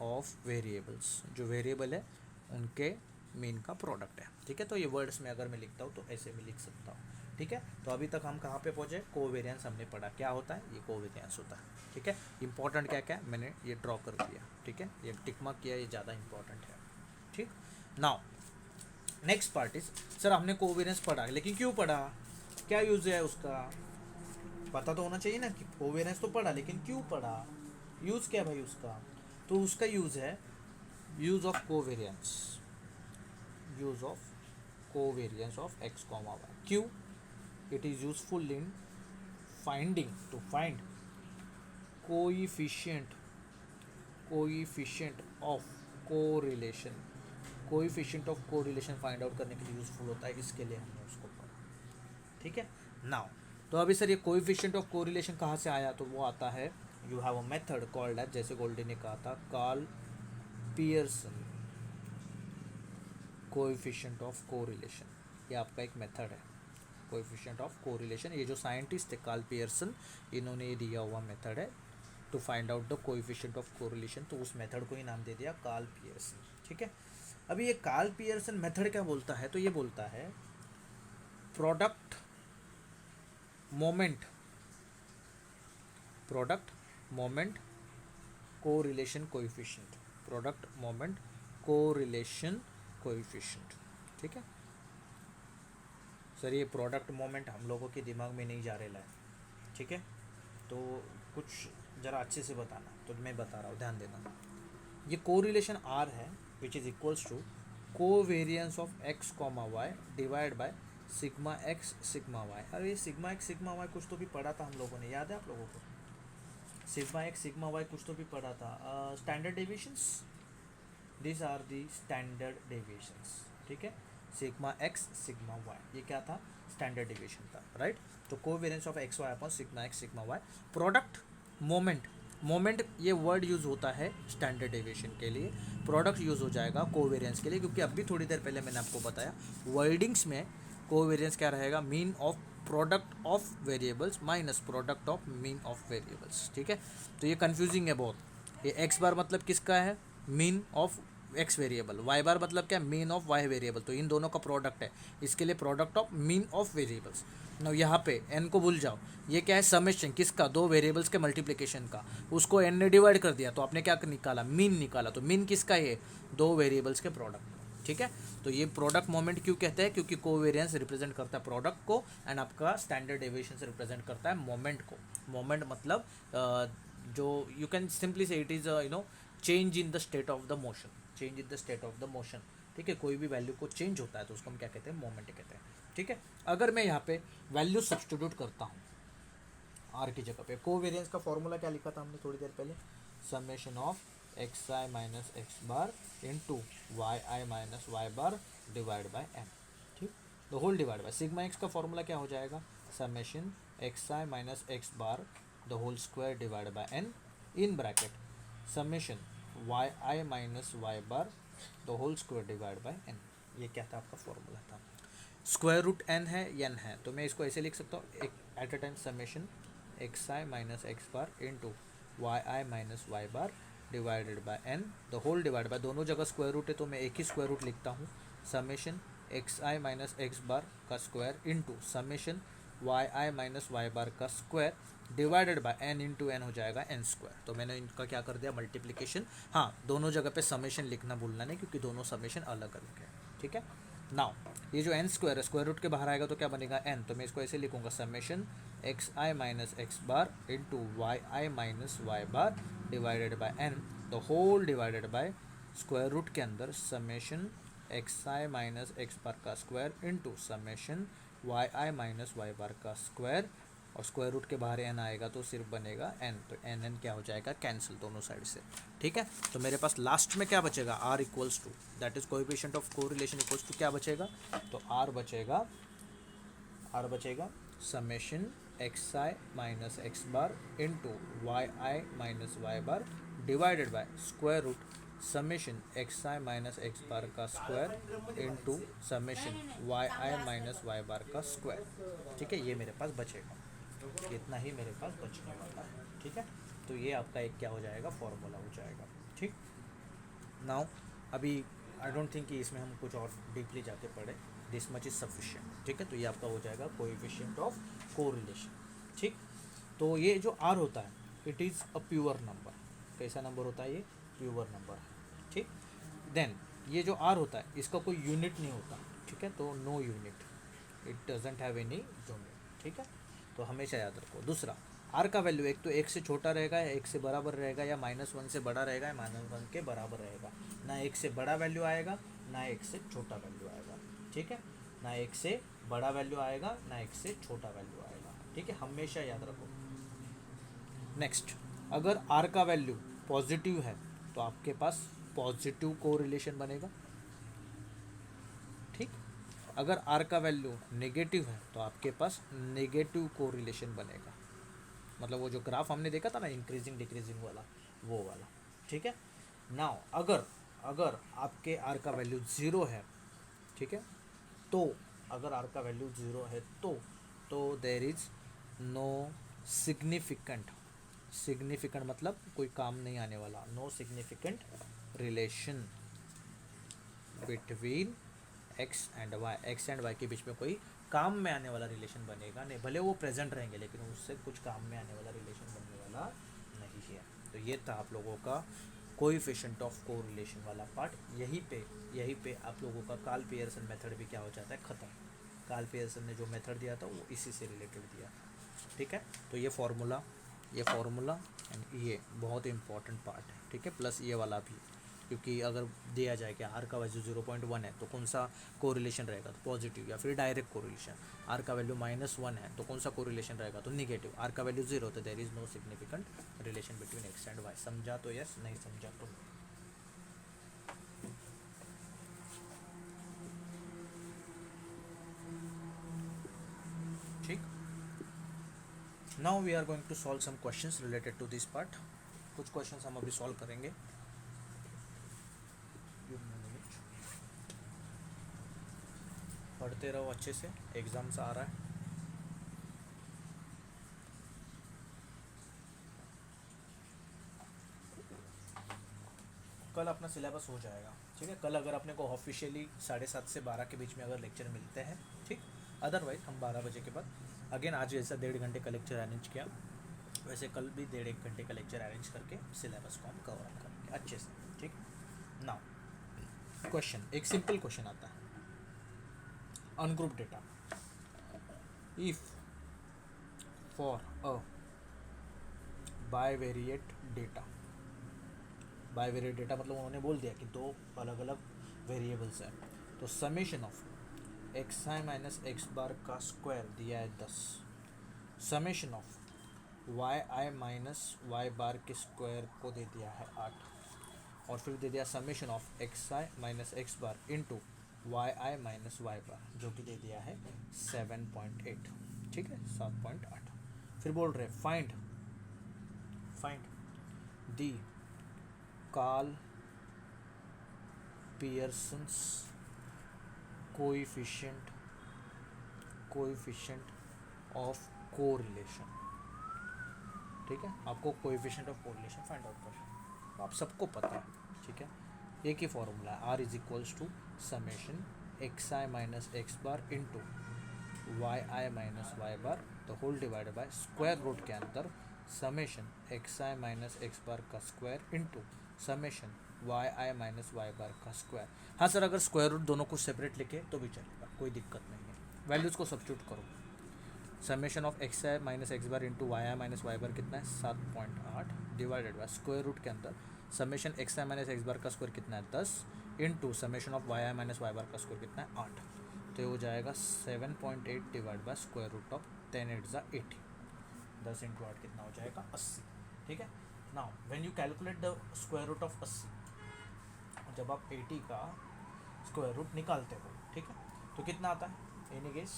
of variables, जो वेरिएबल है उनके मीन का प्रोडक्ट है, ठीक है। तो ये वर्ड्स में अगर मैं लिखता हूँ तो ऐसे में लिख सकता हूँ, ठीक है। तो अभी तक हम कहाँ पे पहुँचे, कोवेरियंस हमने पढ़ा, क्या होता है, ये कोवेरियंस होता है, ठीक है। इंपॉर्टेंट क्या क्या मैंने ये ड्रॉ कर दिया, ठीक है, ये टिक मार्क किया, ये ज़्यादा इंपॉर्टेंट है, ठीक। Now next part is, sir हमने कोवेरियंस पढ़ा लेकिन क्यों पढ़ा, क्या यूज है उसका, पता तो होना चाहिए ना कि कोवेरियंस तो पढ़ा लेकिन क्यों पढ़ा, यूज क्या भाई उसका, तो उसका यूज है use of covariance, use of covariance of X comma Y, क्यों, it is useful in finding, to find coefficient, coefficient of correlation, coefficient of correlation find out करने के लिए यूजफुल होता है, इसके लिए हमने उसको पढ़ा, ठीक है। नाउ तो अभी सर ये कोएफिशिएंट ऑफ कोरिलेशन कहाँ से आया, तो वो आता है, you have a method called as, जैसे गोल्डी ने कहा था, Karl Pearson coefficient of correlation, ये आपका एक मेथड है कोएफिशिएंट ऑफ कोरिलेशन, ये जो साइंटिस्ट थे कार्ल पियर्सन, इन्होंने ये दिया हुआ मेथड है to find out the coefficient of correlation, तो उस मेथड को ही नाम दे दिया कार्ल पियर्सन, ठीक है। अभी ये कार्ल पियर्सन मेथड क्या बोलता है, तो ये बोलता है product moment, product moment correlation coefficient, product moment correlation coefficient, ठीक है। सर ये प्रोडक्ट मोमेंट हम लोगों के दिमाग में नहीं जा रहा है, ठीक है, तो कुछ ज़रा अच्छे से बताना, तो मैं बता रहा हूँ, ध्यान देना। ये कोरिलेशन आर है which is equals to covariance of X comma Y divide by sigma X sigma Y. अरे ये सिग्मा एक्स सिग्मा वाई कुछ तो भी पढ़ा था हम लोगों ने, याद है आप लोगों को, सिग्मा एक्स सिग्मा वाई कुछ तो भी पढ़ा था, standard deviations, this are the standard deviations, ठीक है, सिग्मा एक्स सिग्मा वाई, ये क्या था, स्टैंडर्ड डिविएशन था, राइट। तो covariance of X Y upon sigma X sigma Y. Product moment, moment ये वर्ड यूज़ होता है स्टैंडर्ड डेविएशन के लिए, प्रोडक्ट यूज़ हो जाएगा कोवेरियंस के लिए, क्योंकि अभी थोड़ी देर पहले मैंने आपको बताया वर्डिंग्स में कोवेरियंस क्या रहेगा, mean of product of variables minus product of mean of variables, ठीक है। तो ये कंफ्यूजिंग है बहुत। ये एक्स बार मतलब किसका है, mean of X variable, Y bar मतलब क्या, मीन ऑफ वाई वेरिएबल, तो इन दोनों का प्रोडक्ट है, इसके लिए product of mean of variables. ना यहाँ पे एन को भूल जाओ, ये क्या है, समेशन किसका, दो वेरिएबल्स के मल्टीप्लिकेशन का, उसको एन ने डिवाइड कर दिया तो आपने क्या निकाला, मीन निकाला, तो मीन किसका है, दो वेरिएबल्स के प्रोडक्ट, ठीक है। तो ये प्रोडक्ट मोमेंट क्यों कहते हैं, क्योंकि कोवेरियंस रिप्रेजेंट करता है प्रोडक्ट को एंड आपका स्टैंडर्ड डेविएशन से रिप्रेजेंट करता है मोमेंट को। मोमेंट मतलब जो यू कैन सिंपली से it is change in the state of the motion, change in the state of the motion, ठीक है। कोई भी वैल्यू को चेंज होता है तो उसको हम क्या कहते हैं, मोमेंट कहते हैं, ठीक है। अगर मैं यहाँ पे वैल्यू सब्स्टिट्यूट करता हूँ आर की जगह पे, कोवेरियंस का फॉर्मूला क्या लिखा था हमने थोड़ी देर पहले, summation of X I minus X bar into Y I minus Y bar divide by M, ठीक। The whole divide by sigma X का फॉर्मूला क्या हो जाएगा, summation X I minus X bar the whole square divide by N in bracket summation Y I minus Y bar the whole square divide by N. ये क्या था, आपका फॉर्मूला था। स्क्वायर रूट एन है, एन है, तो मैं इसको ऐसे लिख सकता हूँ, एक at a time summation X I minus X bar into Y I minus Y bar divided by N the whole divide by, दोनों जगह स्क्वायर रूट है तो मैं एक ही स्क्वायर रूट लिखता हूँ, summation X I minus X bar का square into summation Y I minus Y bar का square divided by N into N हो जाएगा एन स्क्वायर। तो मैंने इनका क्या कर दिया, मल्टीप्लिकेशन। हाँ, दोनों जगह पे समेशन लिखना भूलना नहीं, क्योंकि दोनों समेशन अलग अलग है, ठीक है। नाउ ये जो एन स्क्वायर है, स्क्वायर रूट के बाहर आएगा तो क्या बनेगा, एन, तो मैं इसको ऐसे लिखूंगा, summation X I minus X bar into Y I minus Y bar divided by N the whole divided by square root के अंदर summation X I minus X bar का square into summation Y I minus Y bar का स्क्वायर, और स्क्वायर रूट के बाहर एन आएगा तो सिर्फ बनेगा एन, तो एन एन क्या हो जाएगा, कैंसिल दोनों साइड से, ठीक है। तो मेरे पास लास्ट में क्या बचेगा, R equals to, that is coefficient of correlation equals to क्या बचेगा, तो आर बचेगा summation X I minus X bar into Y I minus Y bar divided by square root summation X I minus X bar का square into summation Y I minus Y bar का स्क्वायर, ठीक है। ये मेरे पास बचेगा, इतना ही मेरे पास बचने वाला है, ठीक है। तो ये आपका एक क्या हो जाएगा, फॉर्मूला हो जाएगा, ठीक। नाउ अभी आई डोंट थिंक कि इसमें हम कुछ और डीपली जाके पढ़े, दिस मच इज सफिशिएंट, ठीक है। तो ये आपका हो जाएगा कोएफिशिएंट ऑफ कोरिलेशन, ठीक। तो ये जो आर होता है it is a pure number, कैसा नंबर होता है, ये प्योर नंबर है, ठीक। देन ये जो आर होता है इसका कोई यूनिट नहीं होता, ठीक है, तो no unit, it doesn't have any unit, ठीक है। तो हमेशा याद रखो। दूसरा, आर का वैल्यू एक तो एक से छोटा रहेगा या एक से बराबर रहेगा, या -1 से बड़ा रहेगा या -1 के बराबर रहेगा, ना एक से बड़ा वैल्यू आएगा ना एक से छोटा वैल्यू आएगा, ठीक है। ना एक से बड़ा वैल्यू आएगा ना एक से छोटा वैल्यू आएगा, ठीक है, हमेशा याद रखो। नेक्स्ट, अगर आर का वैल्यू पॉजिटिव है तो आपके पास पॉजिटिव कोरिलेशन बनेगा, ठीक। अगर आर का वैल्यू नेगेटिव है तो आपके पास नेगेटिव कोरिलेशन बनेगा, मतलब वो जो ग्राफ हमने देखा था ना इंक्रीजिंग डिक्रीजिंग वाला, वो वाला, ठीक है। नाउ अगर आपके आर का वैल्यू 0 है, ठीक है, तो अगर आर का वैल्यू 0 है तो there is no significant, significant मतलब कोई काम नहीं आने वाला, no significant relation between X and Y, X and Y के बीच में कोई काम में आने वाला रिलेशन बनेगा नहीं, भले वो प्रेजेंट रहेंगे लेकिन उससे कुछ काम में आने वाला रिलेशन बनने वाला नहीं है। तो ये था आप लोगों का कोएफिशिएंट ऑफ कोरिलेशन वाला पार्ट। यहीं पे आप लोगों का कार्ल पियर्सन मेथड भी क्या हो जाता है, ख़त्म। कार्ल पियर्सन ने जो मेथड दिया था वो इसी से रिलेटेड दिया था, ठीक है। तो ये फार्मूला एंड ये बहुत इंपॉर्टेंट पार्ट है, ठीक है, प्लस ये वाला भी, क्योंकि अगर दिया जाए कि आर का वैल्यू 0.1 है तो कौन सा कोरिलेशन रहेगा, तो पॉजिटिव या फिर डायरेक्ट कोरिलेशन। आर का वैल्यू -1 है तो कौन सा कोरिलेशन रहेगा, तो निगेटिव। आर का वैल्यू 0 तो there is no significant relation between X and Y. समझा तो यस, नहीं समझा तो now we are going to solve some questions related to this part. कुछ क्वेश्चंस हम अभी सॉल्व करेंगे. पढ़ते रहो अच्छे से, एग्जाम्स आ रहा है. कल अपना सिलेबस हो जाएगा. ठीक है, कल अगर अपने को ऑफिशियली 7:30 से 12 के बीच में अगर लेक्चर मिलते हैं, ठीक. अदरवाइज हम 12 बजे के बाद अगेन, आज जैसा 1.5 घंटे का लेक्चर अरेंज किया वैसे कल भी 1.5 घंटे का लेक्चर अरेंज करके सिलेबस को हम कवर अप करेंगे अच्छे से. ठीक. नाउ क्वेश्चन, एक सिंपल क्वेश्चन आता है. Ungroup data. If for a bivariate data, bivariate data मतलब उन्होंने बोल दिया कि दो अलग अलग वेरिएबल्स हैं, तो summation of X I minus X bar का स्क्वायर दिया है 10, summation of Y I minus Y bar के स्क्वायर को दे दिया है 8, और फिर दे दिया summation of X I minus X bar into Y I minus Y bar, जो कि दे दिया है 7.8. ठीक है, 7.8. फिर बोल रहे find the Karl Pearson's coefficient of correlation. ठीक है, आपको coefficient of correlation find out करना है, तो आप सबको पता है. ठीक है, एक ही फॉर्मूला है, R is equals to summation X I minus X bar into Y I minus Y bar the whole divided by square root के अंदर summation X I minus X bar का square into summation Y I minus Y bar का स्क्वायर. हाँ सर, अगर स्क्वायर रूट दोनों को सेपरेट लिखे तो भी चलेगा, कोई दिक्कत नहीं है. वैल्यूज़ को सब्स्टिट्यूट करो. Summation of X I minus X bar into Y I minus Y bar कितना है 7.8 डिवाइडेड बाय स्क्वायर रूट के अंदर summation X I minus X bar का स्क्वायर कितना है 10 into summation of Y I minus Y bar का स्क्वायर कितना है 8. तो ये हो जाएगा 7.8 divide by square root of 10 8 ज़ा 80. 10 इंटू 8 कितना हो जाएगा 80. ठीक है. Now when you calculate the square root of 80, जब आप 80 का स्क्वायर रूट निकालते हो, ठीक है, तो कितना आता है एनी गेस,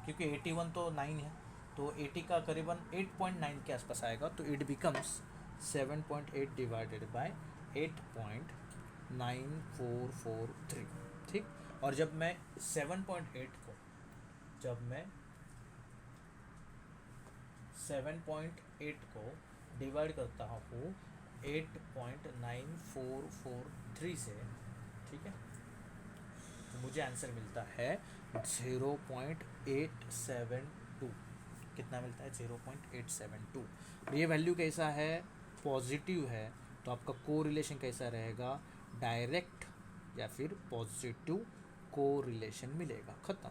क्योंकि 81 तो 9 है, तो 80 का करीबन 8.9 के आसपास आएगा, तो इट बिकम्स 7.8 डिवाइडेड बाय 8.9443. ठीक. और जब मैं 7.8 को डिवाइड करता हूँ 8.9443 से, ठीक है, तो मुझे आंसर मिलता है 0.872. कितना मिलता है 0.872. और ये वैल्यू कैसा है, पॉजिटिव है, तो आपका कोरिलेशन कैसा रहेगा, डायरेक्ट या फिर पॉजिटिव कोरिलेशन मिलेगा. ख़त्म.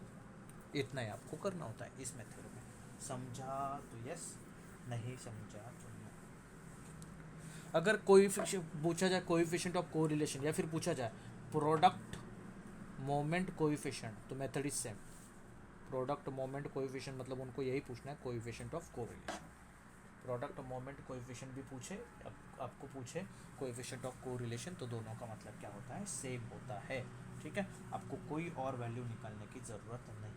इतना ही आपको करना होता है इस मेथड में. समझा तो यस, नहीं समझा तो नो. अगर कोएफिशिएंट पूछा जाए, कोएफिशिएंट ऑफ कोरिलेशन, या फिर पूछा जाए प्रोडक्ट मोमेंट कोएफिशिएंट, तो method is same. Product moment coefficient मतलब उनको यही पूछना है coefficient of correlation. Product moment coefficient भी पूछे, आपको पूछे कोएफिशिएंट ऑफ कोरिलेशन, तो दोनों का मतलब क्या होता है, सेम होता है. ठीक है, आपको कोई और वैल्यू निकालने की ज़रूरत नहीं.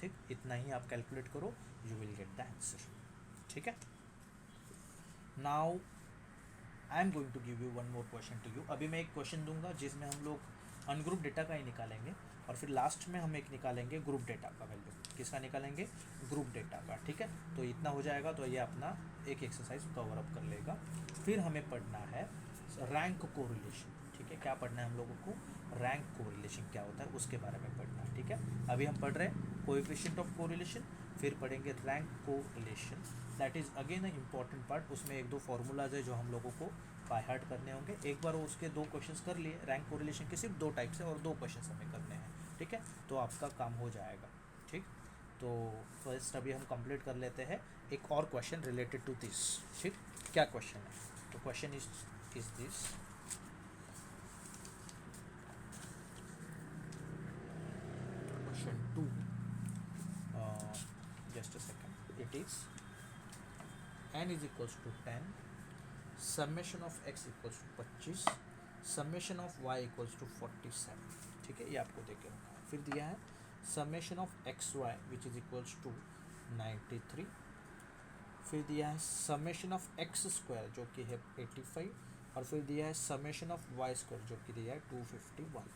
ठीक, इतना ही आप कैलकुलेट करो, you will get the answer. ठीक है. Now I am going to give you one more question to you. अभी मैं एक क्वेश्चन दूंगा जिसमें हम लोग अनग्रुप डेटा का ही निकालेंगे, और फिर लास्ट में हम एक निकालेंगे ग्रुप डेटा का वैल्यू. किसका निकालेंगे, ग्रुप डेटा का. ठीक है, तो इतना हो जाएगा, तो ये अपना एक एक्सरसाइज कवर अप कर लेगा. फिर हमें पढ़ना है रैंक कोरिलेशन. ठीक है, क्या पढ़ना है हम लोगों को, रैंक कोरिलेशन क्या होता है उसके बारे में पढ़ना है. ठीक है, अभी हम पढ़ रहे हैं कोएफिशिएंट ऑफ कोरिलेशन, फिर पढ़ेंगे rank correlation. That is again a important part. उसमें एक दो फार्मूलाज है जो हम लोगों को बाय हार्ट करने होंगे. एक बार वो उसके 2 क्वेश्चंस कर लिए, रैंक कोरिलेशन के सिर्फ 2 टाइप से, और 2 क्वेश्चंस हमें करने हैं. ठीक है, तो आपका काम हो जाएगा. ठीक, तो फर्स्ट अभी हम कंप्लीट कर लेते हैं एक और क्वेश्चन रिलेटेड टू दिस. ठीक, क्या क्वेश्चन है, तो question is this. Question 2, just a second. It is n is equals to 10, summation of x equals to 25, summation of y equals to 47. ठीक है, ये आपको देख के रखा है. फिर दिया है summation of X Y which is equals to 93, फिर दिया है समेशन ऑफ एक्स स्क्वायर जो कि है 85, और फिर दिया है समेशन ऑफ वाई स्क्वायर जो कि दिया है 251।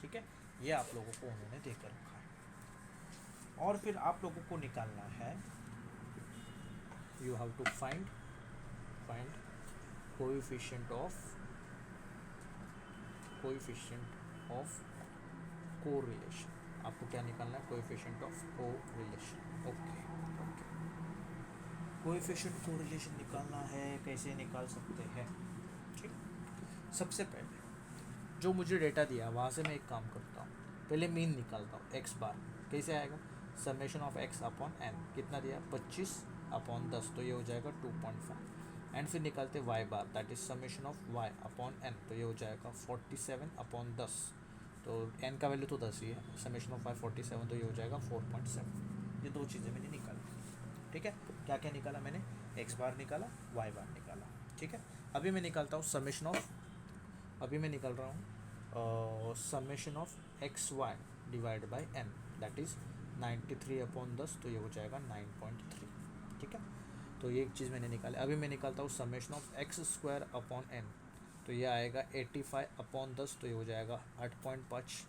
ठीक है, ये आप लोगों को उन्होंने देकर रखा है। और फिर आप लोगों को निकालना है, you have to find coefficient of correlation. आपको क्या निकालना है? Coefficient of correlation. Okay, coefficient correlation निकालना है, कैसे निकाल सकते हैं? ठीक, सबसे पहले जो मुझे डेटा दिया वहाँ से मैं एक काम करता हूँ, पहले मीन निकालता हूँ एक्स बार। कैसे आएगा? Summation of X upon N, कितना दिया? 25 अपॉन 10, तो ये हो जाएगा 2.5। एंड फिर निकालते Y bar, that is summation of Y upon N, तो ये हो जाएगा 47 अपॉन 10, तो एन का वैल्यू तो 10 ही है, समेशन ऑफ वाई 47, तो ये हो जाएगा 4.7। ये दो चीज़ें मैंने निकाली। ठीक है, क्या क्या निकाला मैंने? एक्स बार निकाला, वाई बार निकाला। ठीक है, अभी मैं निकालता हूँ समेशन ऑफ, अभी मैं निकाल रहा हूँ summation of X Y divide by N, that is 93 upon 10, तो ये हो जाएगा 9.3। ठीक है, तो ये एक चीज़ मैंने निकाली। अभी मैं निकालता हूँ summation of X square upon N, तो ये आएगा 85 अपॉन 10, तो ये हो जाएगा 8.5।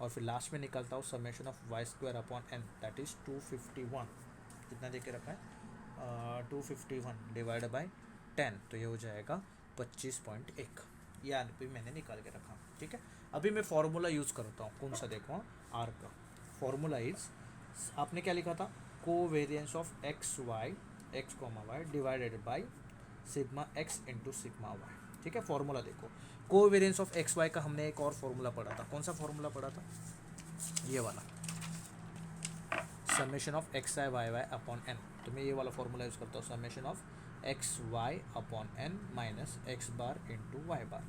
और फिर लास्ट में निकालता हूँ summation of Y square upon N, that is 251। कितना दे के रखा है? 251 डिवाइड बाई 10, तो ये हो जाएगा 25.1। ये भी मैंने निकाल के रखा। ठीक है, अभी मैं फॉर्मूला यूज़ करता हूँ, कौन सा देखो? आर का फॉर्मूला इज, आपने क्या लिखा था? Covariance of X Y, X comma Y divided by sigma X into sigma Y. ठीक है, फॉर्मूला देखो, कोवेरिएंस ऑफ एक्स वाई का हमने एक और फॉर्मूला पढ़ा था। कौन सा फॉर्मूला पढ़ा था? ये वाला, summation of X I Y Y upon N. तो मैं ये वाला फॉर्मूला यूज़ करता हूँ, summation of X Y upon N minus X bar into Y bar,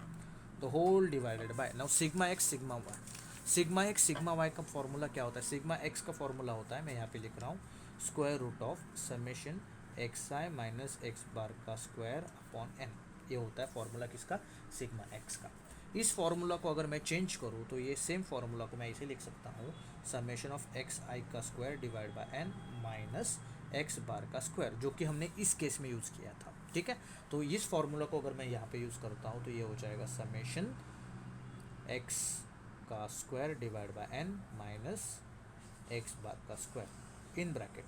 तो whole divided by, now sigma X sigma Y. Sigma X sigma Y का फॉर्मूला क्या होता है? सिग्मा एक्स का फॉर्मूला होता है, मैं यहाँ पे लिख रहा हूँ, square root of summation X I minus X bar का स्क्वायर अपॉन एन। ये होता है फॉर्मूला किसका? सिग्मा एक्स का। इस फॉर्मूला को अगर मैं चेंज करूँ तो ये सेम फॉर्मूला को मैं ऐसे लिख सकता हूँ, समेशन ऑफ एक्स आई का square divide by N minus X bar का स्क्वायर, जो कि हमने इस केस में यूज़ किया था। ठीक है, तो इस फॉर्मूला को अगर मैं यहाँ पे यूज़ करता हूँ तो ये हो जाएगा समेशन एक्स का square divide by N minus X bar का square in bracket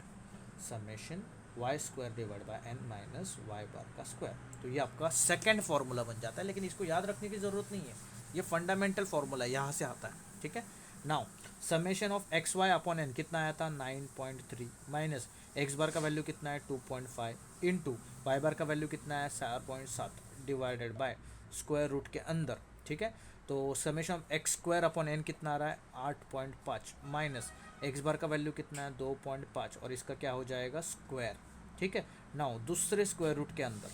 summation Y square divide by N minus Y bar का स्क्वायर। तो ये आपका सेकंड फॉर्मूला बन जाता है, लेकिन इसको याद रखने की ज़रूरत नहीं है, ये फंडामेंटल फॉर्मूला यहाँ से आता है। ठीक है, now summation of X Y upon N कितना आया था? 9.3 माइनस एक्स बार का वैल्यू कितना है? 2.5 इंटू वाई बार का वैल्यू कितना है? 4.7 डिवाइडेड बाय स्क्वायर रूट के अंदर। ठीक है, तो summation of X square upon N कितना आ रहा है? 8.5 माइनस एक्स बार का वैल्यू कितना है? 2.5, और इसका क्या हो जाएगा? स्क्वायर। ठीक है, नाउ दूसरे स्क्वायर रूट के अंदर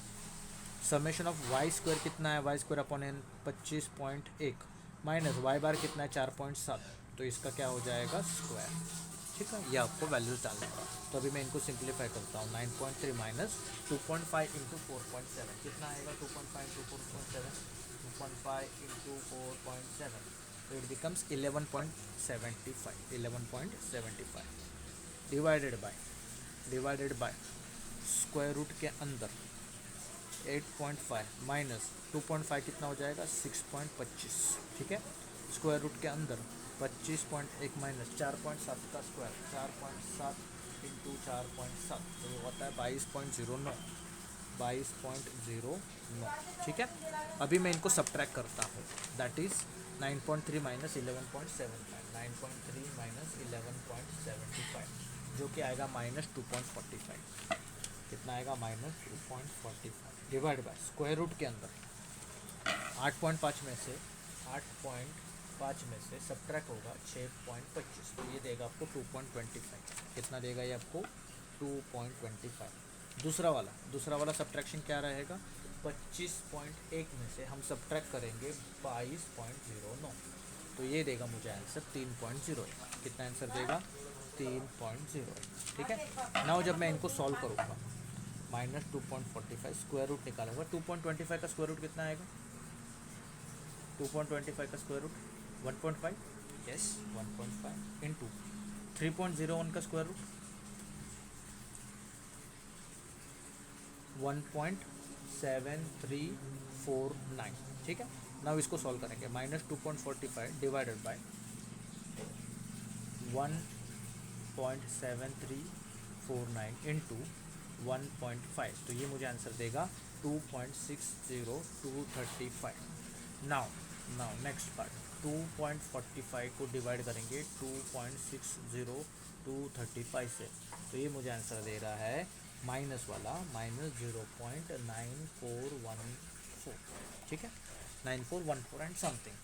समेशन ऑफ वाई स्क्वायर कितना है? Y square upon N 25.1 minus Y bar कितना है? 4.7, तो इसका क्या हो जाएगा? स्क्वायर। ठीक है, ये आपको वैल्यूज डालना होगा। तो अभी मैं इनको सिंप्लीफाई करता हूँ, 9.3 माइनस 2.5 इंटू 4.7 कितना आएगा? 2.5 इंटू 4.7, 2.5 इंटू 4.7, तो it becomes 11.75 divided by square root के अंदर 8.5 माइनस 2.5 कितना हो जाएगा? 6.25। ठीक है, स्क्वायर रूट के अंदर 25.1 माइनस 4.7 का स्क्वायर, 4.7 इंटू 4.7, तो ये होता है 22.09। ठीक है, अभी मैं इनको सब्ट्रैक्ट करता हूँ, दैट इज़ 9.3 माइनस 11.75, 9.3 माइनस 11.75, जो कि आएगा माइनस 2.45। कितना आएगा? Minus 2.45 divide by square root के अंदर 8.5 में से सब्ट्रैक्ट होगा 6.25, तो ये देगा आपको 2.25। कितना देगा ये आपको? 2.25। दूसरा वाला सब्ट्रैक्शन क्या रहेगा? 25.1 में से हम सब्ट्रैक्ट करेंगे 22.09, तो ये देगा मुझे आंसर 3.08। कितना आंसर देगा? 3.08। ठीक है, नाउ जब मैं इनको सॉल्व करूँगा, माइनस 2.45 स्क्वायर रूट निकालूंगा, 2.25 का स्क्वायर रूट कितना आएगा? 2.25 का स्क्वायर रूट 1.5, यस 1.5 इंटू 3.01 का स्क्वायर रूट 1.7349, ठीक है। नाउ इसको सॉल्व करेंगे, -2.45 डिवाइडेड बाय 1.7349 इंटू 1.5, तो ये मुझे आंसर देगा 2.60235। नाउ नाउ नेक्स्ट पार्ट, 2.45 को डिवाइड करेंगे 2.60235 से, तो ये मुझे आंसर दे रहा है माइनस वाला -0.9414, ठीक है, 9414 एंड समथिंग।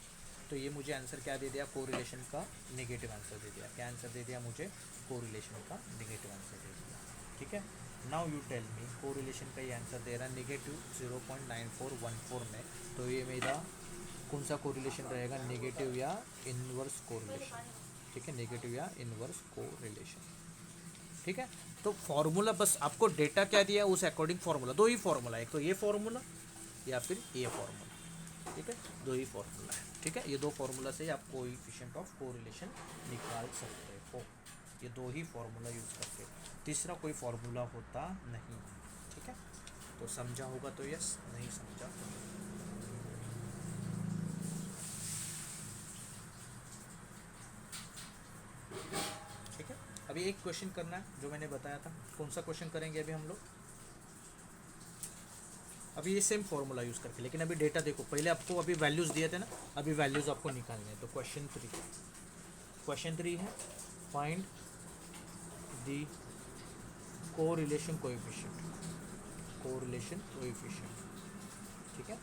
तो ये मुझे आंसर क्या दे दिया, कोरिलेशन का नेगेटिव आंसर दे दिया। क्या आंसर दे दिया मुझे, कोरिलेशन का नेगेटिव आंसर दे दिया, ठीक है। Now you tell me, correlation का ये आंसर दे रहा है नेगेटिव 0.9414 में, तो ये मेरा कौन सा कोरिलेशन रहेगा, नेगेटिव या इनवर्स कोरिलेशन, ठीक है, नेगेटिव या इनवर्स कोरिलेशन, ठीक है। तो फॉर्मूला बस आपको डेटा क्या दिया उस अकॉर्डिंग फॉर्मूला, दो ही फॉर्मूला, एक तो ये फॉर्मूला या फिर ये फॉर्मूला, ठीक है, दो ही फॉर्मूला है, ठीक है। ये दो फॉर्मूला से आप कोएफिशिएंट ऑफ कोरिलेशन निकाल सकते हो, ये दो ही फॉर्मूला यूज़ करके, तीसरा कोई फॉर्मूला होता नहीं, ठीक है। तो समझा होगा तो यस, नहीं समझा तो no। ठीक है, अभी एक क्वेश्चन करना है जो मैंने बताया था, कौन सा क्वेश्चन करेंगे अभी हम लोग, अभी ये सेम फॉर्मूला यूज़ करके, लेकिन अभी डेटा देखो, पहले आपको अभी वैल्यूज़ दिए थे ना, अभी वैल्यूज़ आपको निकालने हैं। तो क्वेश्चन 3 है, फाइंड दी कोरिलेशन कोएफिशिएंट, ठीक है।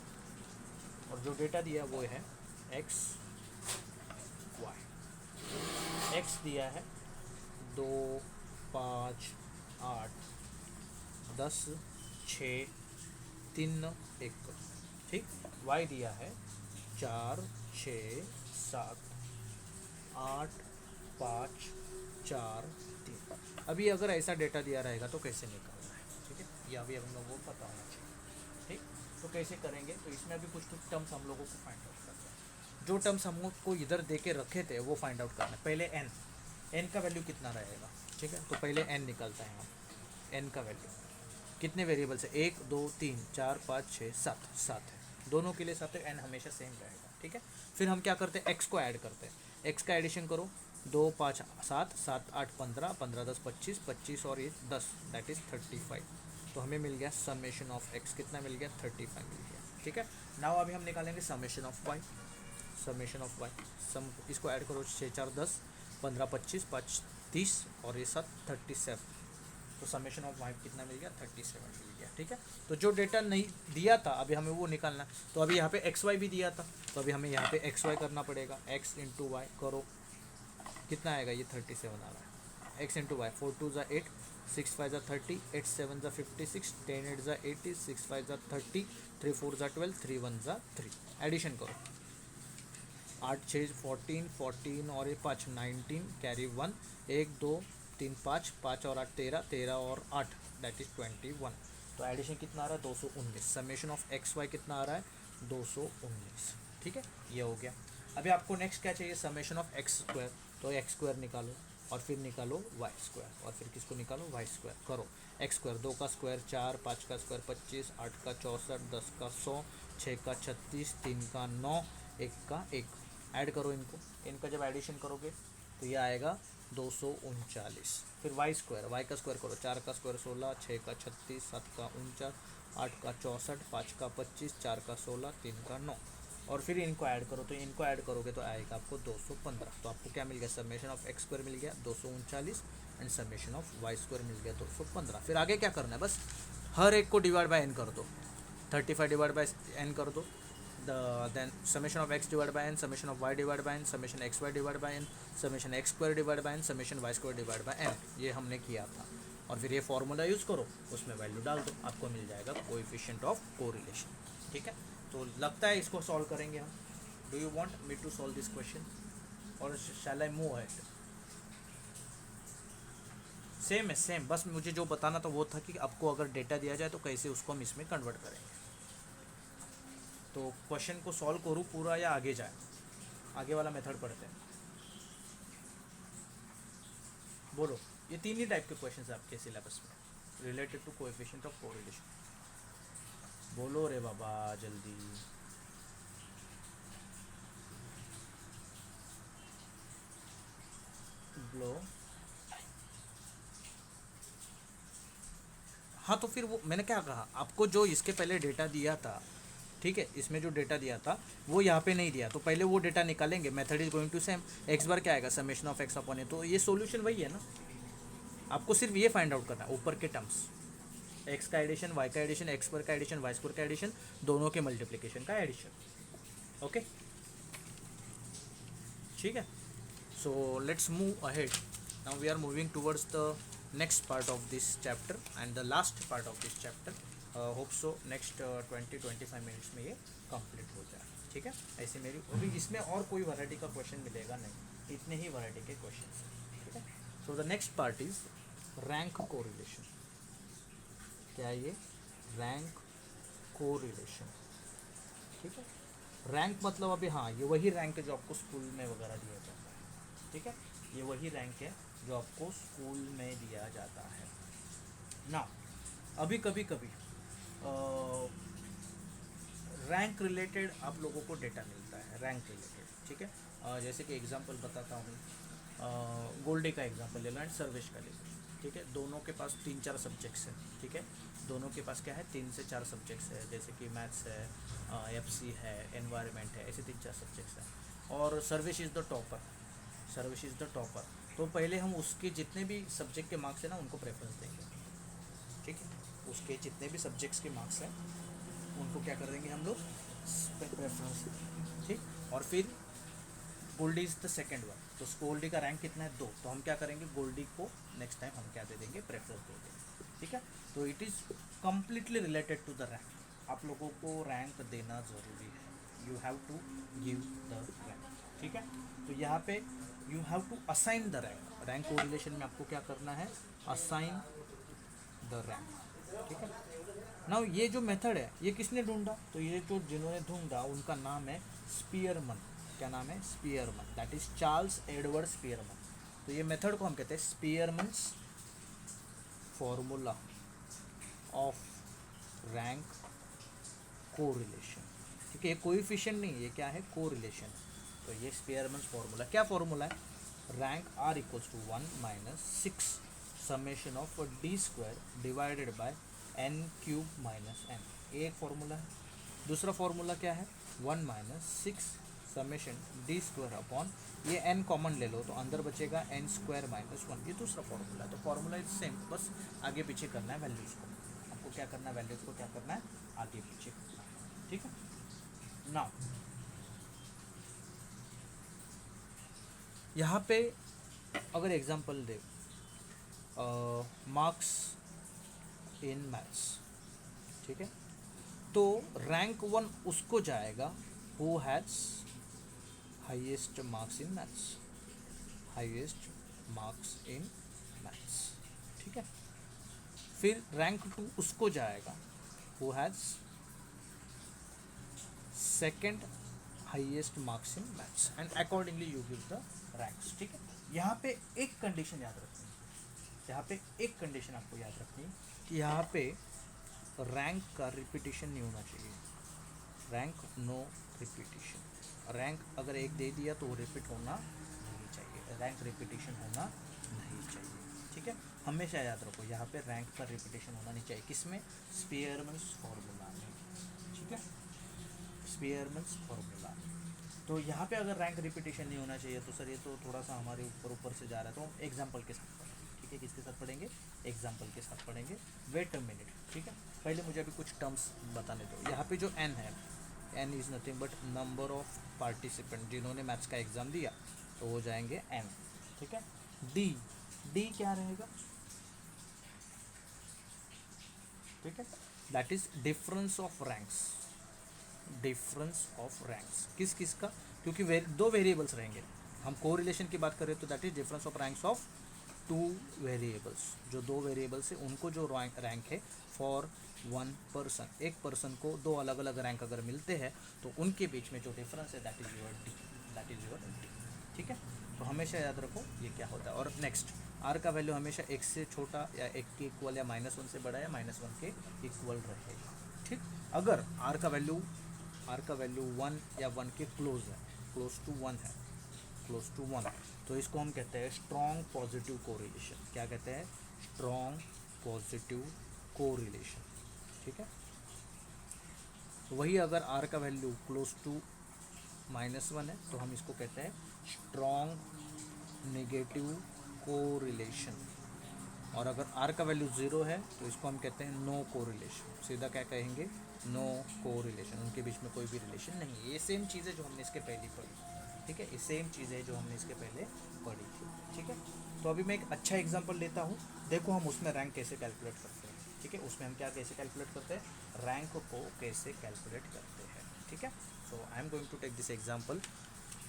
और जो डेटा दिया वो है एक्स वाई, एक्स दिया है 2, 5, 8, 10, 6, 3, 1, ठीक। वाई दिया है 4, 6, 7, 8, 5, 4, 3। अभी अगर ऐसा डेटा दिया रहेगा तो कैसे निकालना है, ठीक है, या अभी हम लोगों को पता होना चाहिए, ठीक। तो कैसे करेंगे, तो इसमें अभी कुछ टर्म्स हम लोगों को फाइंड आउट करते हैं। जो टर्म्स हम लोग को इधर दे के रखे थे वो फाइंड आउट करना है। पहले एन का वैल्यू कितना रहेगा, ठीक है, तो पहले एन निकालता है हम। एन का वैल्यू कितने वेरिएबल्स है, 1, 2, 3, 4, 5, 6, 7, 7 है, दोनों के लिए 7 है, एन हमेशा सेम रहेगा, ठीक है। फिर हम क्या करते हैं, एक्स को ऐड करते हैं, एक्स का एडिशन करो, 2, 5, 7, 7, 8, 15, 15, 10, 25, 25 और ये 10, दैट इज़ 35। तो हमें मिल गया समेशन ऑफ एक्स, कितना मिल गया, 35 मिल गया, ठीक है। नाउ अभी हम निकालेंगे समेशन ऑफ वाई, सम इसको ऐड करो, 6, 4, 10, 15, 25, 5, 30 और ये 7, 37। तो समेशन ऑफ वाई कितना मिल गया, 37 मिल गया, ठीक है। तो जो डेटा नहीं दिया था अभी हमें वो निकालना, तो अभी यहाँ पे एक्स वाई भी दिया था, तो अभी हमें यहाँ पे एक्स वाई करना पड़ेगा, एक्स इंटू वाई करो, कितना आएगा, ये 37 आ रहा है, एक्स इंटू वाई, 4 2 8, 6 5 30, 8 7 56, 10 8 80, 6 5 30, 3 4 12, 3 1 3, एडिशन करो, 8 6 14, 14 और ये 5 19, कैरी 1, 1 2 3 5, 5 और 8 13, 13 और 8 दैट इज 21। तो एडिशन कितना आ रहा है, 219। समेशन ऑफ एक्स वाई कितना आ रहा है, 219, ठीक है, ये हो गया। अभी आपको नेक्स्ट क्या चाहिए, समेशन ऑफ एक्स स्क्वायर, तो एक्स स्क्वायर निकालो और फिर निकालो वाई स्क्वायर, और फिर किसको निकालो, वाई स्क्वायर करो। एक्स स्क्वायर 2 का स्क्वायर 4, 5 का स्क्वायर 25, 8 का 64, 10 का 100, 6 का 36, 3 का 9, 1 का 1, ऐड करो इनको, इनका जब एडिशन करोगे तो ये आएगा 239। फिर वाई स्क्वायर, वाई का स्क्वायर करो, 4 का स्क्वायर 16, 6 का 36, 7 का 49, 8 का 64, 5 का 25, 4 का 16, 3 का 9, और फिर इनको ऐड करो, तो इनको ऐड करोगे तो आएगा आपको 215। तो आपको क्या मिल गया, समेशन ऑफ एक्स स्क्वायर मिल गया 239 and summation of Y square मिल गया 215। फिर आगे क्या करना है, बस हर एक को डिवाइड बाय एन कर दो, 35 डिवाइड बाय एन कर दो, then summation of x divided by n, summation of y divided by n, summation x y divided by n, summation x square divided by n, summation y square divided by n, ये हमने किया था। और फिर ये फॉर्मूला यूज़ करो, उसमें वैल्यू डाल दो, आपको मिल जाएगा कोएफिशिएंट ऑफ कोरिलेशन, ठीक है। तो लगता है इसको सॉल्व करेंगे हम। Do you want me to solve this question और shall I move ahead? Same है, सेम, बस मुझे जो बताना था वो था कि आपको अगर डेटा दिया जाए तो कैसे उसको हम इसमें कन्वर्ट करेंगे। तो क्वेश्चन को सॉल्व करूँ पूरा या आगे जाए, आगे वाला मेथड पढ़ते हैं, बोलो। ये 3 ही टाइप के क्वेश्चन हैं आपके सिलेबस में related to coefficient of correlation. बोलो रे बाबा जल्दी। बोलो। हाँ तो फिर वो मैंने क्या कहा आपको, जो इसके पहले डेटा दिया था, ठीक है, इसमें जो डेटा दिया था वो यहाँ पे नहीं दिया, तो पहले वो डेटा निकालेंगे। Method is going to same, X bar क्या आएगा, summation of X upon A, तो ये सॉल्यूशन वही है ना। आपको सिर्फ ये फाइंड आउट करना है ऊपर के टर्म्स, एक्स का एडिशन, वाई का एडिशन, एक्स स्क्वायर का एडिशन, वाई स्क्वायर का एडिशन, दोनों के मल्टीप्लिकेशन का एडिशन। ओके ठीक है। So let's move ahead, now we are moving towards the next part of this chapter and the last part of this chapter. Hope so next 20-25 minutes में ये कंप्लीट हो जाए, ठीक है। ऐसे मेरी अभी इसमें और कोई वैरायटी का क्वेश्चन मिलेगा नहीं, इतने ही वैरायटी के क्वेश्चन, ठीक है। So the next part is rank correlation. क्या है ये, रैंक कोरिलेशन, ठीक है। रैंक मतलब अभी हाँ ये वही रैंक है जो आपको स्कूल में वगैरह दिया जाता है, ठीक है। ये वही रैंक है जो आपको स्कूल में दिया जाता है ना। अभी कभी कभी रैंक रिलेटेड आप लोगों को डेटा मिलता है, रैंक रिलेटेड, ठीक है। जैसे कि एग्जांपल बताता हूँ, गोल्डी का एग्जांपल ले लो एंड सर्वेश का ले लो, ठीक है। दोनों के पास 3-4 सब्जेक्ट्स हैं, ठीक है। दोनों के पास क्या है, 3 से 4 सब्जेक्ट्स है, जैसे कि मैथ्स है, एफसी है, एनवायरनमेंट है, ऐसे 3-4 सब्जेक्ट्स हैं। और Sarvesh is the topper, Sarvesh is the topper, तो पहले हम उसके जितने भी सब्जेक्ट के मार्क्स हैं ना उनको प्रेफरेंस देंगे, ठीक है। उसके जितने भी सब्जेक्ट्स के मार्क्स हैं उनको क्या कर देंगे हम लोग, प्रेफरेंस, ठीक। और फिर Goldie is the second one, तो गोल्डी का रैंक कितना है 2, तो हम क्या करेंगे, गोल्डी को नेक्स्ट टाइम हम क्या दे देंगे, प्रेफरेंस दे देंगे, ठीक है। तो it is completely related to the rank, आप लोगों को रैंक देना ज़रूरी है, you have to give the rank, ठीक है। तो यहाँ पे you have to assign the rank, rank correlation में आपको क्या करना है, असाइन द रैंक, ठीक है। नाउ ये जो मेथड है ये किसने ढूंढा, तो ये जो जिन्होंने ढूंढा उनका नाम है स्पीयरमन। क्या नाम है, Spearman, that is Charles Edward Spearman. तो ये मेथड को हम कहते हैं स्पीयरमन्स फॉर्मूला ऑफ रैंक कोरिलेशन, ठीक है। ये कोएफिशिएंट नहीं, ये क्या है, कोरिलेशन। तो ये स्पीयरमन्स फॉर्मूला, क्या फॉर्मूला है, rank R equals to 1 minus 6 summation of D square divided by N cube minus N, ये एक फॉर्मूला है। दूसरा फॉर्मूला क्या है, 1 minus 6 summation D square upon, ये एन कॉमन ले लो तो अंदर बचेगा एन स्क्वायर माइनस 1, ये दूसरा फॉर्मूला है। तो फॉर्मूला इज सेम, बस आगे पीछे करना है वैल्यूज़ को, आपको क्या करना है, वैल्यूज़ को क्या करना है, आगे पीछे करना है, ठीक है। नाउ यहाँ पे अगर example they, marks in maths, ठीक है, तो रैंक 1 उसको जाएगा who has highest marks in maths, highest marks in maths, ठीक है। फिर रैंक 2 उसको जाएगा who has second highest marks in maths and accordingly you give the ranks, ठीक है। यहाँ पे एक कंडीशन याद रखनी है, यहाँ पे एक कंडीशन आपको याद रखनी है कि यहाँ पे रैंक का रिपीटिशन नहीं होना चाहिए, रैंक नो रिपीटिशन, रैंक अगर एक दे दिया तो वो रिपीट होना नहीं चाहिए, रैंक रिपीटिशन होना नहीं चाहिए, ठीक है। हमेशा याद रखो यहाँ पे रैंक का रिपीटिशन होना नहीं चाहिए, किसमें, स्पीयरमन्स फॉर्मूला में, ठीक है, स्पीयरमन्स फॉर्मूला। तो यहाँ पे अगर रैंक रिपीटिशन नहीं होना चाहिए तो सर ये तो थोड़ा सा हमारे ऊपर से जा रहा है, तो हम एग्जाम्पल के साथ पढ़ेंगे, ठीक है। किसके साथ पढ़ेंगे, एग्जाम्पल के साथ पढ़ेंगे। वेट अ मिनट, ठीक है, पहले मुझे अभी कुछ टर्म्स बताने दो। यहाँ पे जो एन है, N is nothing but number of participant जिन्होंने मैथ्स का एग्ज़ाम दिया, तो वो जाएंगे एन, ठीक है। डी, डी क्या रहेगा, ठीक है, that is difference of ranks, difference of ranks किस किस का, क्योंकि दो वेरिएबल्स रहेंगे, हम कोरिलेशन की बात करें तो that is difference of ranks of 2 variables, जो 2 वेरिएबल्स है उनको जो रैंक है फॉर 1 पर्सन, एक पर्सन को 2 अलग अलग रैंक अगर मिलते हैं तो उनके बीच में जो डिफरेंस है that is your D, that is your D, ठीक है। तो हमेशा याद रखो ये क्या होता है। और नेक्स्ट, आर का वैल्यू हमेशा x से छोटा या 1 के इक्वल या -1 से बड़ा या -1 के इक्वल रहेगा, ठीक। अगर आर का वैल्यू 1 या 1 के क्लोज है, क्लोज टू 1 है, क्लोज टू 1, तो इसको हम कहते हैं स्ट्रॉन्ग पॉजिटिव कोरिलेशन। क्या कहते हैं? Strong positive correlation. ठीक है। वही अगर आर का वैल्यू क्लोज टू -1 है तो हम इसको कहते हैं स्ट्रॉन्ग नेगेटिव कोरिलेशन। और अगर आर का वैल्यू 0 है तो इसको हम कहते हैं नो कोरिलेशन। सीधा क्या कहेंगे? No correlation. उनके बीच में कोई भी रिलेशन नहीं है। ये सेम चीज़ है जो हमने इसके पहले पढ़ी। ठीक है, ये सेम चीज़ है जो हमने इसके पहले पढ़ी थी। ठीक है, तो अभी मैं एक अच्छा एग्जांपल लेता हूँ। देखो हम उसमें रैंक कैसे कैलकुलेट करते हैं। ठीक है, उसमें हम क्या कैसे कैलकुलेट करते हैं, रैंक को कैसे कैलकुलेट करते हैं। ठीक है, so I am going to take this example.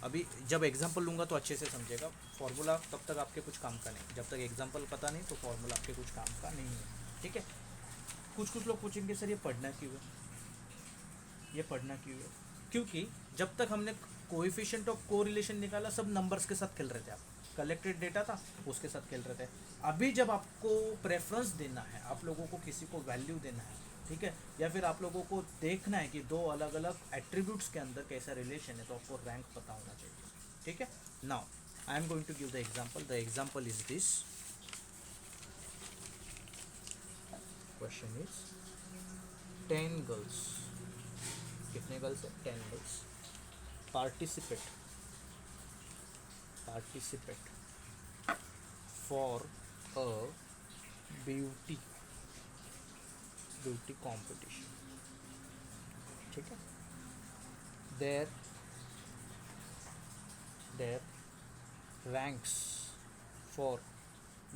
अभी जब एग्जांपल लूँगा तो अच्छे से समझेगा। फॉर्मूला तब तक आपके कुछ काम का नहीं, जब तक एग्जांपल पता नहीं तो फॉर्मूला आपके कुछ काम का नहीं है। ठीक है, कुछ लोग पूछेंगे सर ये पढ़ना क्यों है, ये पढ़ना क्यों है? क्योंकि जब तक हमने कोएफिशिएंट ऑफ कोरिलेशन निकाला सब नंबर्स के साथ खेल रहे थे। आप कलेक्टेड डेटा था उसके साथ खेल रहे थे। अभी जब आपको प्रेफरेंस देना है, आप लोगों को किसी को वैल्यू देना है, ठीक है, या फिर आप लोगों को देखना है कि दो अलग अलग एट्रीब्यूट्स के अंदर कैसा रिलेशन है, तो आपको रैंक पता होना चाहिए। ठीक है, now I am going to give the example. The example is this. Question is 10 girls, कितने गर्ल्स है? 10 girls participate for a beauty competition। ठीक है, their ranks for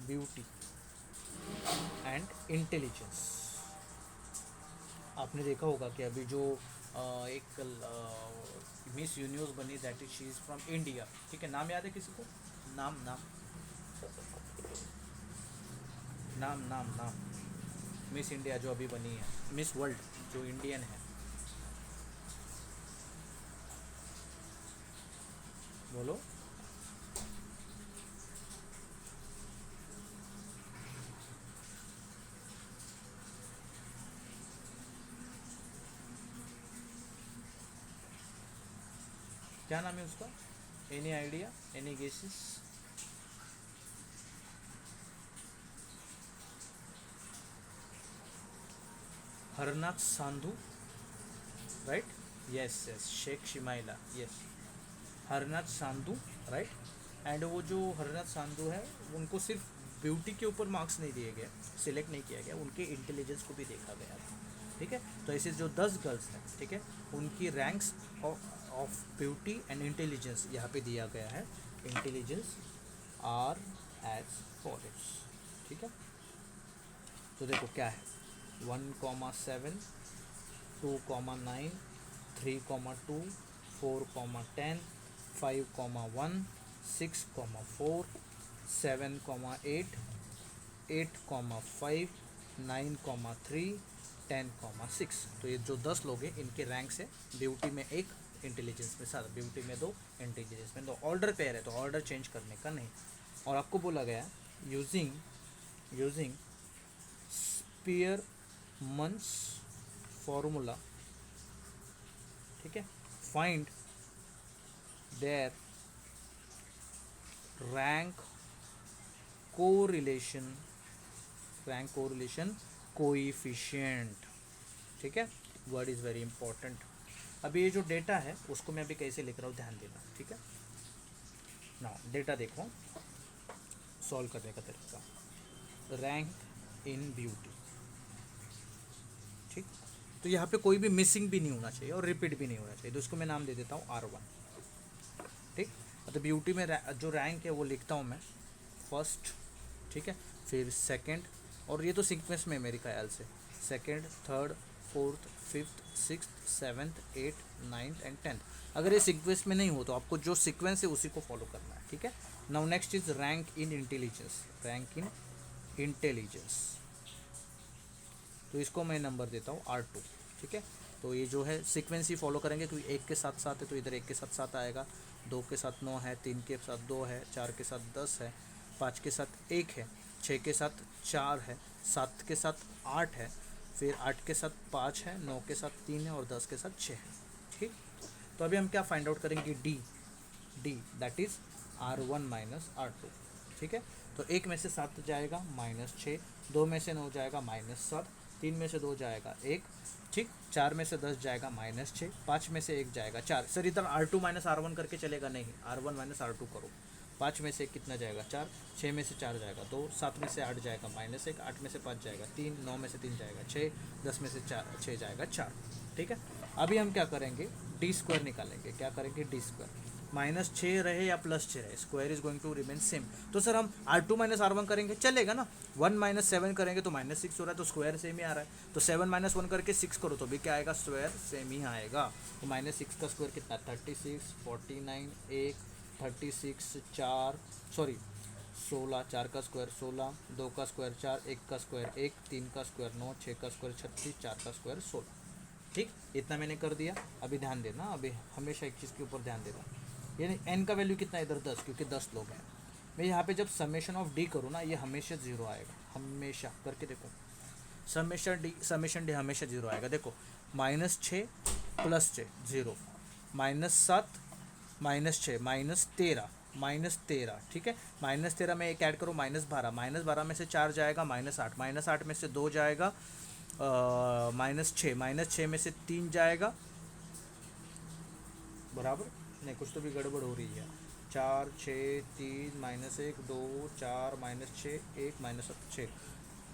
beauty and intelligence। आपने देखा होगा कि अभी जो एक मिस यूनिवर्स बनी, that is she is from India. ठीक है, नाम याद है किसी को? नाम नाम नाम नाम नाम मिस इंडिया जो अभी बनी है, मिस वर्ल्ड जो इंडियन है, बोलो। क्या नाम है उसका? Any idea, any guesses? Harnath Sandhu, right? Yes yes, Sheikh Shimaila, yes, Harnath Sandhu, right. And वो जो हरनाथ सांधू है उनको सिर्फ ब्यूटी के ऊपर मार्क्स नहीं दिए गए, सिलेक्ट नहीं किया गया, उनके इंटेलिजेंस को भी देखा गया। ठीक है, तो ऐसे जो 10 गर्ल्स हैं, ठीक है, उनकी ranks of beauty and intelligence यहाँ पे दिया गया है। Intelligence are as follows. ठीक है, तो देखो क्या है, 1,7, 2,9, 3,2, 4,10, 5,1, 6,4, 7,8, 8,5, 9,3, 10,6। तो ये जो 10 लोग हैं इनके रैंक्स है, ब्यूटी में 1, इंटेलिजेंस में 7, ब्यूटी में 2, इंटेलिजेंस में 2। ऑर्डर पेयर है तो ऑर्डर चेंज करने का नहीं। और आपको बोला गया यूजिंग स्पीयरमैन्स फॉर्मूला, ठीक है, find their rank correlation coefficient. ठीक है, वर्ड इज़ वेरी इंपॉर्टेंट। अभी ये जो डेटा है उसको मैं अभी कैसे लिख रहा हूँ ध्यान देना। ठीक है, नाउ डेटा देखो, सॉल्व करने का तरीका, रैंक इन ब्यूटी। ठीक, तो यहाँ पे कोई भी मिसिंग भी नहीं होना चाहिए और रिपीट भी नहीं होना चाहिए, तो इसको मैं नाम दे देता हूँ R1। ठीक, तो ब्यूटी में जो रैंक है वो लिखता हूँ मैं फर्स्ट, ठीक है, फिर सेकंड, और ये तो सीक्वेंस में मेरे ख्याल से second, third, fourth, fifth, sixth, seventh, 8, 9 and 10। अगर ये सीक्वेंस में नहीं हो तो आपको जो सीक्वेंस है उसी को फॉलो करना है। ठीक है, now next is rank in intelligence, तो इसको मैं नंबर देता हूँ R2। ठीक है, तो ये जो है सीक्वेंस ही फॉलो करेंगे क्योंकि 1 के साथ 7 है तो इधर 1 के साथ 7 आएगा, 2 के साथ 9 है, 3 के साथ 2 है, 4 के साथ 10 है, 5 के साथ 1 है, 6 के साथ 4 है, 7 के साथ 8 है, फिर 8 के साथ 5 है, 9 के साथ 3 है और 10 के साथ 6 है। ठीक, तो अभी हम क्या फाइंड आउट करेंगे, D that is R1 minus R2। ठीक है, तो 1 में से 7 जाएगा -6, 2 में से 9 जाएगा -7, 3 में से 2 जाएगा 1, ठीक, 4 में से 10 जाएगा -6, 5 में से 1 जाएगा 4। सर इधर R2 माइनस R1 करके चलेगा नहीं, R1 माइनस R2 करो। 5 में से 1 कितना जाएगा 4, 6 में से 4 जाएगा 2, 7 में से 8 जाएगा -1, 8 में से 5 जाएगा 3, 9 में से 3 जाएगा 6, 10 में से 6 जाएगा 4। ठीक है, अभी हम क्या करेंगे, डी स्क्वायर निकालेंगे। क्या करेंगे, डी स्क्वायर। -6 रहे या +6 रहे, square is going to remain same. तो सर हम R2 माइनस R1 करेंगे, चलेगा ना। 1 माइनस 7 करेंगे तो -6 हो रहा है, तो स्क्वायर सेम ही आ रहा है। तो 7 माइनस 1 करके 6 करो तो भी क्या आएगा, स्क्वायर सेम ही आएगा। तो -6 का स्क्वायर कितना, 36, 49, 1, 36, 4 सॉरी 16, 4 का स्क्वायर 16, 2 का स्क्वायर 4, 1 का स्क्वायर 1, 3 का स्क्वायर 9, 6 का स्क्वायर 36, 4 का स्क्वायर 16। ठीक, इतना मैंने कर दिया। अभी ध्यान देना, अभी हमेशा एक चीज़ के ऊपर ध्यान देना, यानी n का वैल्यू कितना है इधर 10, क्योंकि 10 लोग हैं। मैं यहाँ पे जब समेशन ऑफ डी करूँ ना, ये हमेशा 0 आएगा, हमेशा करके देखो। समेशन डी हमेशा 0 आएगा। देखो -6 +6 0, -7 -6 -13 ठीक है। -13 में एक ऐड करो -12, -12 में से 4 जाएगा -8, -8 में से 2 जाएगा -6, -6 में से 3 जाएगा बराबर, नहीं कुछ तो भी गड़बड़ हो रही है। 4 6 3 -1 2 4 -6 1 -7 6,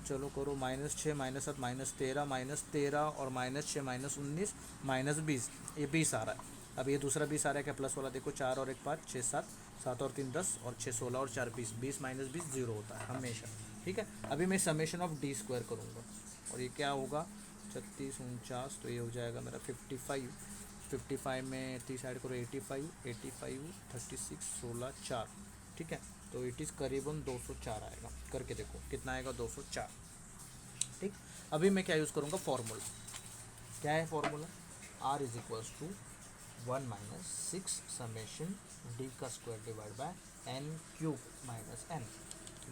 चलो करो -6 -7 -13 और -6 -19 -20, ये 20 आ रहा है। अब ये दूसरा 20 आ रहा है क्या, प्लस वाला देखो, 4 और 1 5 6 7, 7 और 3 10 और 6 16 और 4 20, 20 -20 0 होता है हमेशा। ठीक है, अभी मैं समेशन ऑफ डी स्क्वायर करूँगा और ये क्या होगा, 36 49, तो ये हो जाएगा मेरा 55, 55 में 30 ऐड करो 85, 36 16 4। ठीक है, तो इट इज़ करीबन 204 आएगा। करके देखो कितना आएगा, 204। ठीक, अभी मैं क्या यूज़ करूँगा, फॉर्मूला। क्या है formula, R is equals to 1 minus 6 summation D का square divide by n cube minus n।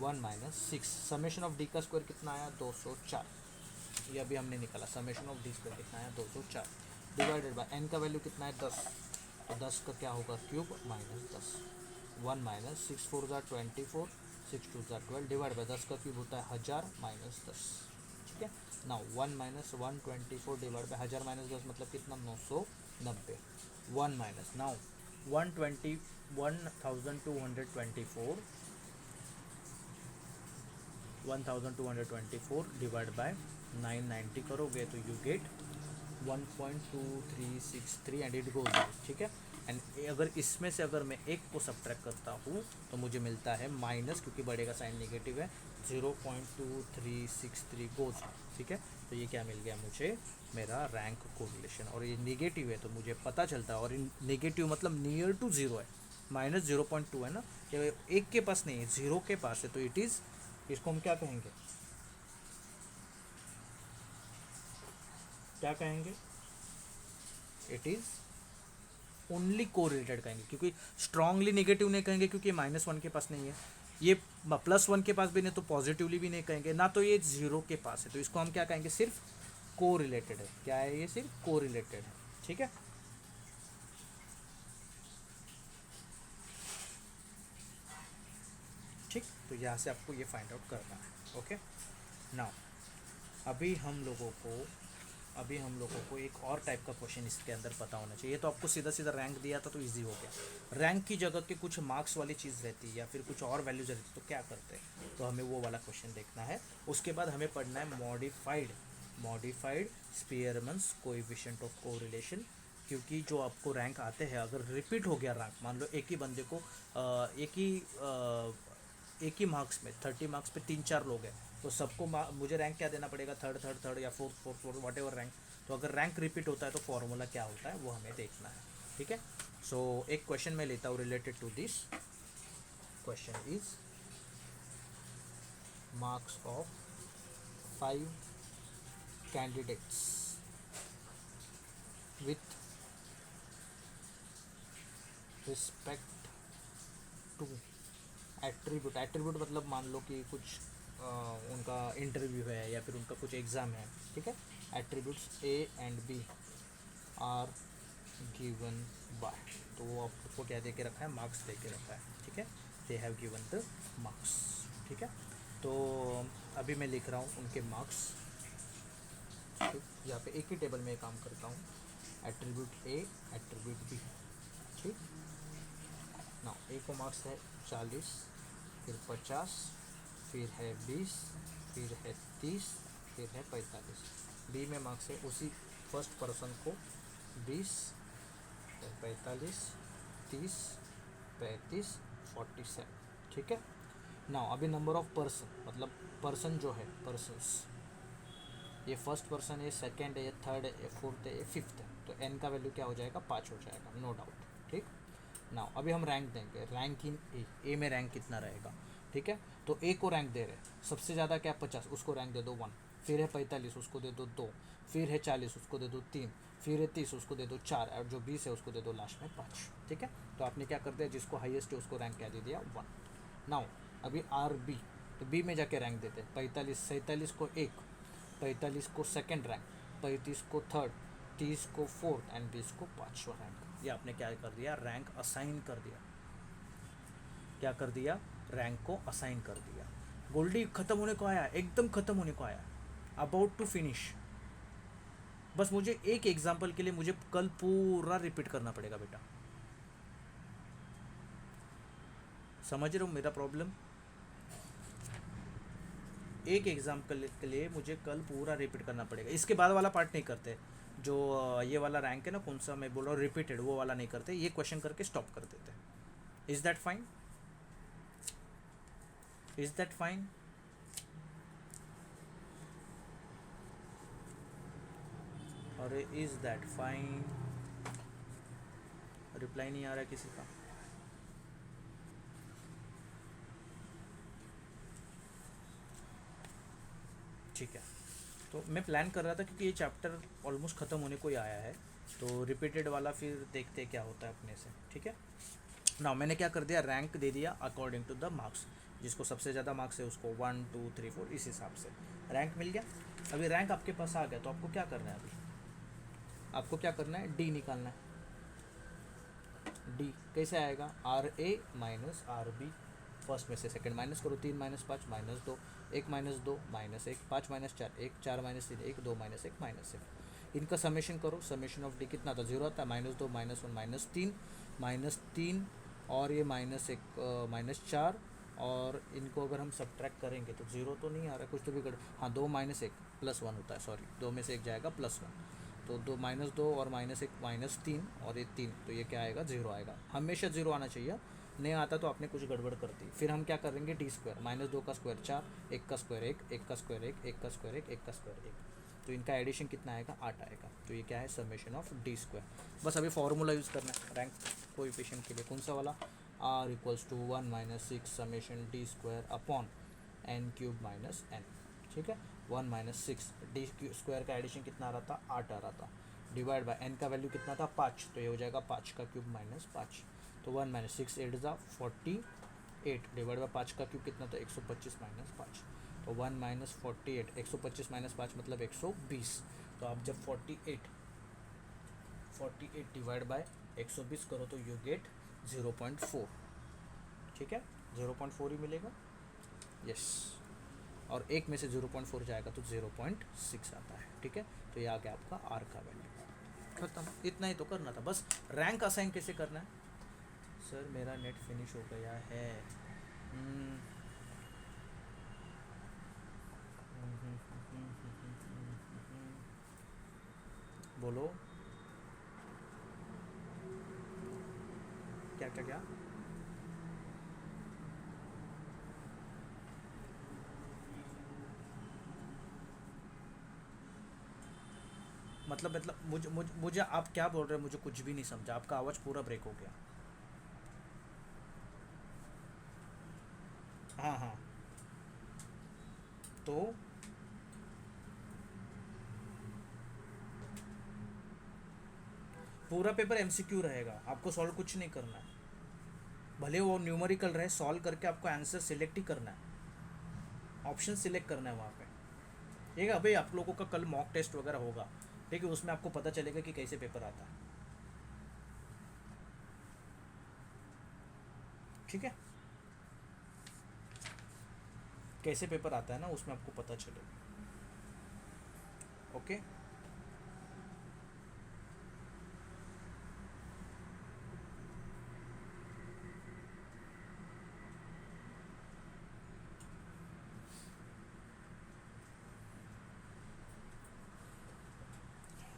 1 minus 6 summation of D का स्क्वायर कितना आया, 204। ये अभी हमने निकाला, समेशन ऑफ डी स्क्वायर कितना आया, 204 डिवाइडेड बाय n का वैल्यू कितना है, 10। तो 10 का क्या होगा, क्यूब -10। 1 माइनस 6 4 ज़ा 24, 6 2 ज़ा 12 डिवाइड बाय 10 का क्यूब होता है 1000 -10। ठीक है, नाउ 1 माइनस 124 डिवाइड बाय 1000 -10 मतलब कितना, 990। 1 माइनस नाउ 120 1224 1224 डिवाइड बाय 990 करोगे तो you get 1.2363 and it goes down. ठीक है, एंड अगर इसमें से अगर मैं एक को सब्ट्रैक्ट करता हूँ तो मुझे मिलता है माइनस, क्योंकि बड़े का साइन नेगेटिव है, 0.2363 गोज। ठीक है, तो ये क्या मिल गया मुझे, मेरा रैंक कोरिलेशन। और ये नेगेटिव है तो मुझे पता चलता है, और नेगेटिव मतलब नियर टू 0 है, -0.2 है ना, ये एक के पास नहीं है, 0 के पास है, तो इट इज़, इसको हम क्या कहेंगे, क्या कहेंगे, इट इज़ ओनली कोरिलेटेड कहेंगे, क्योंकि स्ट्रांगली नेगेटिव नहीं कहेंगे, क्योंकि -1 के पास नहीं है, ये +1 के पास भी नहीं, तो पॉजिटिवली भी नहीं कहेंगे ना, तो ये 0 के पास है, तो इसको हम क्या कहेंगे, सिर्फ कोरिलेटेड है। क्या है ये, सिर्फ कोरिलेटेड है। ठीक है, ठीक, तो यहाँ से आपको ये फाइंड आउट करना है। ओके, नाउ अभी हम लोगों को एक और टाइप का क्वेश्चन इसके अंदर पता होना चाहिए। तो आपको सीधा सीधा रैंक दिया था तो इजी हो गया। रैंक की जगह के कुछ मार्क्स वाली चीज़ रहती है या फिर कुछ और वैल्यूज रहती है, तो क्या करते हैं, तो हमें वो वाला क्वेश्चन देखना है। उसके बाद हमें पढ़ना है मॉडिफाइड स्पीयरमैन्स कोएफिशिएंट ऑफ कोरिलेशन, क्योंकि जो आपको रैंक आते हैं, अगर रिपीट हो गया रैंक, मान लो एक ही बंदे को एक ही मार्क्स में 30 मार्क्स पे 3-4 लोग हैं, तो सबको मुझे रैंक क्या देना पड़ेगा, थर्ड या फोर्थ वट एवर रैंक। तो अगर रैंक रिपीट होता है तो फॉर्मूला क्या होता है वो हमें देखना है। ठीक है, सो एक क्वेश्चन मैं लेता हूँ related to this. Question is marks of 5 candidates with respect to attribute मतलब मान लो कि कुछ उनका इंटरव्यू है या फिर उनका कुछ एग्ज़ाम है, ठीक है। Attributes A and B are given by, तो वो आपको क्या दे के रखा है, मार्क्स दे के रखा है, ठीक है। They have given the marks, ठीक है। तो अभी मैं लिख रहा हूँ उनके मार्क्स, ठीक। यहाँ पे एक ही टेबल में काम करता हूँ, एट्रीब्यूट ए एट्रीब्यूट बी, ठीक ना। ए को मार्क्स है 40, फिर 50, फिर है 20, फिर है 30, फिर है 45। बी में मार्क्स है उसी फर्स्ट पर्सन को 20, 45, 30, 35, 47, ठीक है ना। अभी नंबर ऑफ पर्सन, मतलब पर्सन जो है, पर्सन्स, ये फर्स्ट पर्सन है, सेकंड है, ये थर्ड है, ये फोर्थ है, ये फिफ्थ है, तो एन का वैल्यू क्या हो जाएगा, 5 हो जाएगा, नो डाउट, ठीक ना। अभी हम रैंक देंगे, रैंक इन ए में रैंक कितना रहेगा, ठीक है। तो ए को रैंक दे रहे हैं, सबसे ज़्यादा क्या 50, उसको रैंक दे दो 1, फिर है 45, उसको दे दो 2, फिर है 40, उसको दे दो 3, फिर है 30, उसको दे दो 4, और जो 20 है उसको दे दो लास्ट में 5, ठीक है। तो आपने क्या कर दिया, जिसको हाईएस्ट है उसको रैंक क्या दे दिया, 1। नाउ अभी आर बी, तो बी में जाके रैंक देते हैं, 45, 47 को 1, 45 को सेकेंड रैंक, 35 को थर्ड, 30 को फोर्थ एंड 20 को 5वां रैंक। ये आपने क्या कर दिया, रैंक असाइन कर दिया। क्या कर दिया, रैंक को असाइन कर दिया। गोल्डी खत्म होने को आया, एकदम खत्म होने को आया, अबाउट टू फिनिश। बस मुझे एक एग्जाम्पल के लिए मुझे कल पूरा रिपीट करना पड़ेगा बेटा, समझ रहे हो मेरा प्रॉब्लम। एक एग्जाम्पल के लिए मुझे कल पूरा रिपीट करना पड़ेगा, इसके बाद वाला पार्ट नहीं करते। जो ये वाला रैंक है ना, कौन सा मैं बोल रहा हूँ रिपीटेड, वो वाला नहीं करते, ये क्वेश्चन करके स्टॉप कर देते। Is that fine, is that fine. अरे इज दैट फाइन, रिप्लाई नहीं आ रहा है किसी का। ठीक है, तो मैं प्लान कर रहा था क्योंकि ये चैप्टर ऑलमोस्ट ख़त्म होने को ही आया है, तो रिपीटेड वाला फिर देखते क्या होता है अपने से, ठीक है ना। मैंने क्या कर दिया, रैंक दे दिया अकॉर्डिंग टू द मार्क्स, जिसको सबसे ज़्यादा मार्क्स है उसको 1 2 3 4 इस हिसाब से रैंक मिल गया। अभी रैंक आपके पास आ गया, तो आपको क्या करना है, अभी आपको क्या करना है, डी निकालना है। डी कैसे आएगा, R A minus R B, first में से सेकंड माइनस करो, 3 minus 5 minus 2, 1 minus 2 minus 1, 5 minus 4 1, 4 minus 3 1, 2 minus 1 minus 1। इनका समेशन करो, समेशन ऑफ डी कितना था, 0 आता है, -2 -1 -3 और ये -1 -4, और इनको अगर हम सब्ट्रैक्ट करेंगे तो 0 तो नहीं आ रहा, कुछ तो भी कर, हाँ 2 माइनस 1 +1 होता है, सॉरी 2 में से 1 जाएगा +1, तो 2 -2 और -1 -3 और ये 3, तो ये क्या आएगा, 0 आएगा। हमेशा 0 आना चाहिए, नहीं आता तो आपने कुछ गड़बड़ कर दी। फिर हम क्या करेंगे, डी स्क्वायर, -2 का स्क्वायर 4, 1 का स्क्वायर 1, 1 का स्क्वायर 1, 1 का स्क्वायर 1, 1 का स्क्वायर 1, तो इनका एडिशन कितना आएगा, 8 आएगा। तो ये क्या है, समेशन ऑफ डी स्क्वायर। बस अभी फॉर्मूला यूज़ करना है रैंक कोएफिशिएंट के लिए, कौन सा वाला, r = 1 - 6 summation D square upon n³ - n, ठीक है। 1 - 6 डी स्क्वायर का एडिशन कितना आ रहा था, 8 आ रहा था, डिवाइड बाय n का वैल्यू कितना था, 5, तो ये हो जाएगा 5 का क्यूब - 5, तो 1 - 6 8 ज़ा 48, डिवाइड बाय 5 का क्यूब कितना था, 125 - 5, तो 1 - 48, 125 - 5 मतलब 120। तो आप जब 48 डिवाइड बाय 120 करो तो यू गेट 0.4, ठीक है, 0.4 ही मिलेगा, यस। और एक में से 0.4 जाएगा तो 0.6 आता है, ठीक है। तो ये आ गया आपका आर का वैल्यू, खत्म। इतना ही तो करना था बस। रैंक असाइन कैसे करना है, सर मेरा नेट फिनिश हो गया है, बोलो क्या क्या क्या, मतलब मुझे आप क्या बोल रहे हैं, मुझे कुछ भी नहीं समझा, आपका आवाज़ पूरा ब्रेक हो गया। हाँ हाँ, तो पूरा पेपर एमसीक्यू रहेगा, आपको सॉल्व कुछ नहीं करना है, भले वो न्यूमेरिकल रहे, सॉल्व करके आपको आंसर सिलेक्ट ही करना है। ऑप्शन सिलेक्ट करना है वहाँ पे, ठीक है। भाई आप लोगों का कल मॉक टेस्ट वगैरह होगा, ठीक है, उसमें आपको पता चलेगा कि कैसे पेपर आता है, ठीक है, कैसे पेपर आता है ना उसमें आपको पता चलेगा। Okay,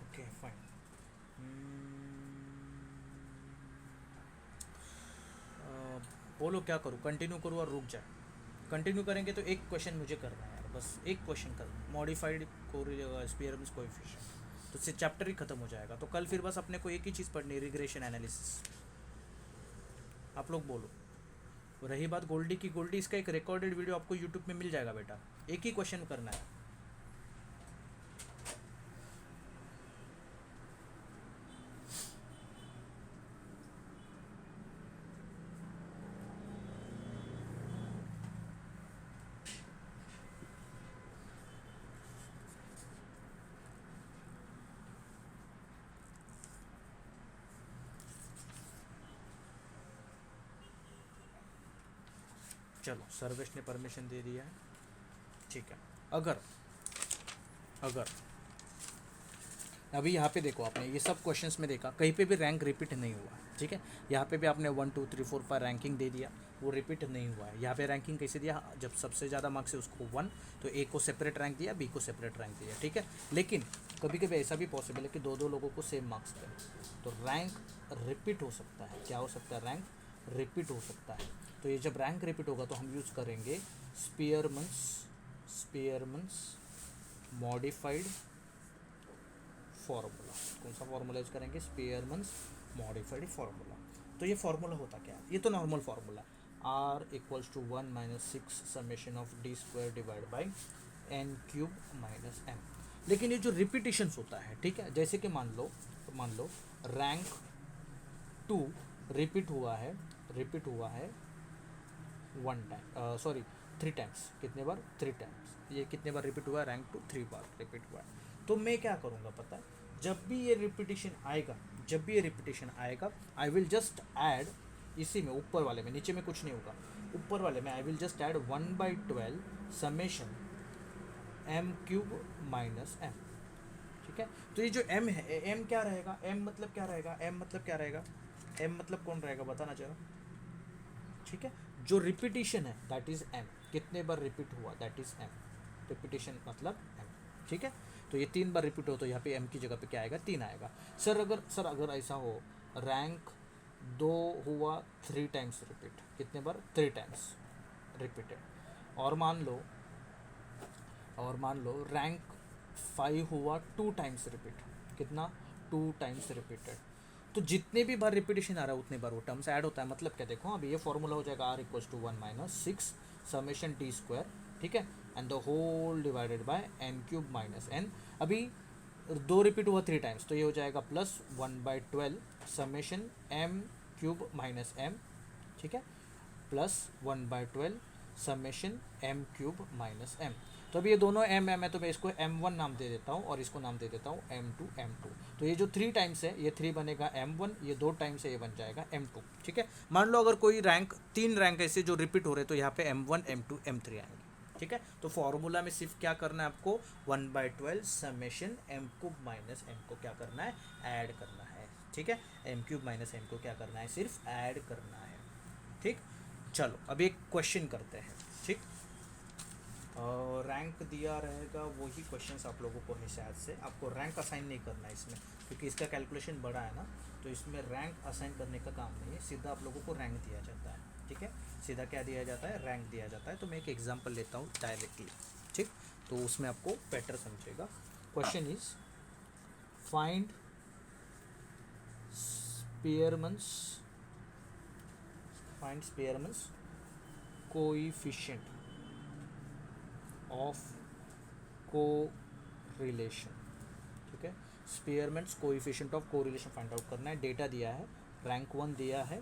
okay fine. बोलो क्या करूँ, कंटिन्यू करूँ और रुक जाए? कंटिन्यू करेंगे तो एक क्वेश्चन मुझे करना है यार, बस एक क्वेश्चन करना है, मॉडिफाइड स्पेयरमैन्स कोएफिशिएंट, तो इससे चैप्टर ही खत्म हो जाएगा। तो कल फिर बस अपने को एक ही चीज़ पढ़नी है, रिग्रेशन एनालिसिस। आप लोग बोलो। रही बात गोल्डी की, गोल्डी इसका एक रिकॉर्डेड वीडियो आपको यूट्यूब में मिल जाएगा बेटा, एक ही क्वेश्चन करना है। चलो सर्वेश ने परमिशन दे दिया है, ठीक है। अगर अगर अभी यहाँ पे देखो, आपने ये सब क्वेश्चंस में देखा कहीं पे भी रैंक रिपीट नहीं हुआ है, ठीक है। यहाँ पे भी आपने 1 2 3 4 5 रैंकिंग दे दिया, वो रिपीट नहीं हुआ है। यहाँ पे रैंकिंग कैसे दिया, जब सबसे ज़्यादा मार्क्स है उसको 1, तो ए को सेपरेट रैंक दिया, बी को सेपरेट रैंक दिया, ठीक है। लेकिन कभी कभी ऐसा भी पॉसिबल है कि दो दो लोगों को सेम मार्क्स दें, तो रैंक रिपीट हो सकता है। क्या हो सकता है, रैंक रिपीट हो सकता है। तो ये जब रैंक रिपीट होगा तो हम यूज़ करेंगे स्पीयरमैन्स मॉडिफाइड फार्मूला। कौन सा फार्मूला यूज करेंगे, स्पीयरमैन्स मॉडिफाइड फार्मूला। तो ये फार्मूला होता क्या है, ये तो normal formula, r equals to 1 - 6 summation of d square divide by n cube minus m। लेकिन ये जो रिपीटिशंस होता है, ठीक है, जैसे कि मान लो रैंक 2 रिपीट हुआ है 3 टाइम्स। कितने बार, 3 टाइम्स। ये कितने बार रिपीट हुआ है, रैंक 2 3 बार रिपीट हुआ है। तो मैं क्या करूँगा पता है, जब भी ये रिपीटिशन आएगा आई विल जस्ट ऐड इसी में, ऊपर वाले में, नीचे में कुछ नहीं होगा, ऊपर वाले में I will just add 1/12 summation m cube minus m, ठीक है। तो ये जो m है, m क्या रहेगा, m मतलब क्या रहेगा, m मतलब कौन रहेगा बताना जरा, ठीक है। जो रिपीटिशन है दैट इज m, कितने बार रिपीट हुआ दैट इज m, रिपीटिशन मतलब m, ठीक है। तो ये 3 बार रिपीट हो तो यहाँ पे m की जगह पे क्या आएगा, 3 आएगा। सर अगर ऐसा हो, रैंक 2 हुआ 3 टाइम्स रिपीट, कितने बार, 3 टाइम्स रिपीटेड, और मान लो रैंक 5 हुआ 2 टाइम्स रिपीट, कितना, 2 टाइम्स रिपीटेड। तो जितने भी बार रिपीटेशन आ रहा है उतने बार वो टर्म्स ऐड होता है। मतलब क्या, देखो अभी ये फॉर्मूला हो जाएगा r equals to 1 - 6 summation d square, ठीक है, and the whole divided by n cube minus n। अभी 2 रिपीट हुआ 3 टाइम्स, तो ये हो जाएगा plus 1/12 summation m cube minus m, ठीक है, plus 1/12 summation m cube minus m। तो अभी ये दोनों m है तो मैं इसको m1 नाम दे देता हूँ और इसको नाम दे देता हूँ m2। तो ये जो 3 टाइम्स है ये 3 बनेगा m1, ये 2 टाइम्स है ये बन जाएगा m2, ठीक है। मान लो अगर कोई रैंक 3 रैंक ऐसे जो रिपीट हो रहे तो यहाँ पे m1 m2 m3 आएंगे, ठीक है। तो फॉर्मूला में सिर्फ क्या करना है आपको, 1/12 summation m cube minus m को क्या करना है, ऐड करना है, ठीक है। m क्यूब माइनस m को क्या करना है, सिर्फ ऐड करना है, ठीक। चलो अभी एक क्वेश्चन करते हैं, ठीक। रैंक दिया रहेगा, वही क्वेश्चंस आप लोगों को है, शायद से आपको रैंक असाइन नहीं करना है इसमें, क्योंकि इसका कैलकुलेशन बड़ा है ना, तो इसमें रैंक असाइन करने का काम नहीं है, सीधा आप लोगों को रैंक दिया जाता है, ठीक है। सीधा क्या दिया जाता है, रैंक दिया जाता है। तो मैं एक एग्जांपल लेता हूँ डायरेक्टली, ठीक, तो उसमें आपको बेटर समझेगा। Question is find Spearman's coefficient of correlation, ठीक है। Spearman's coefficient of correlation find out करना है। डेटा दिया है, रैंक 1 दिया है,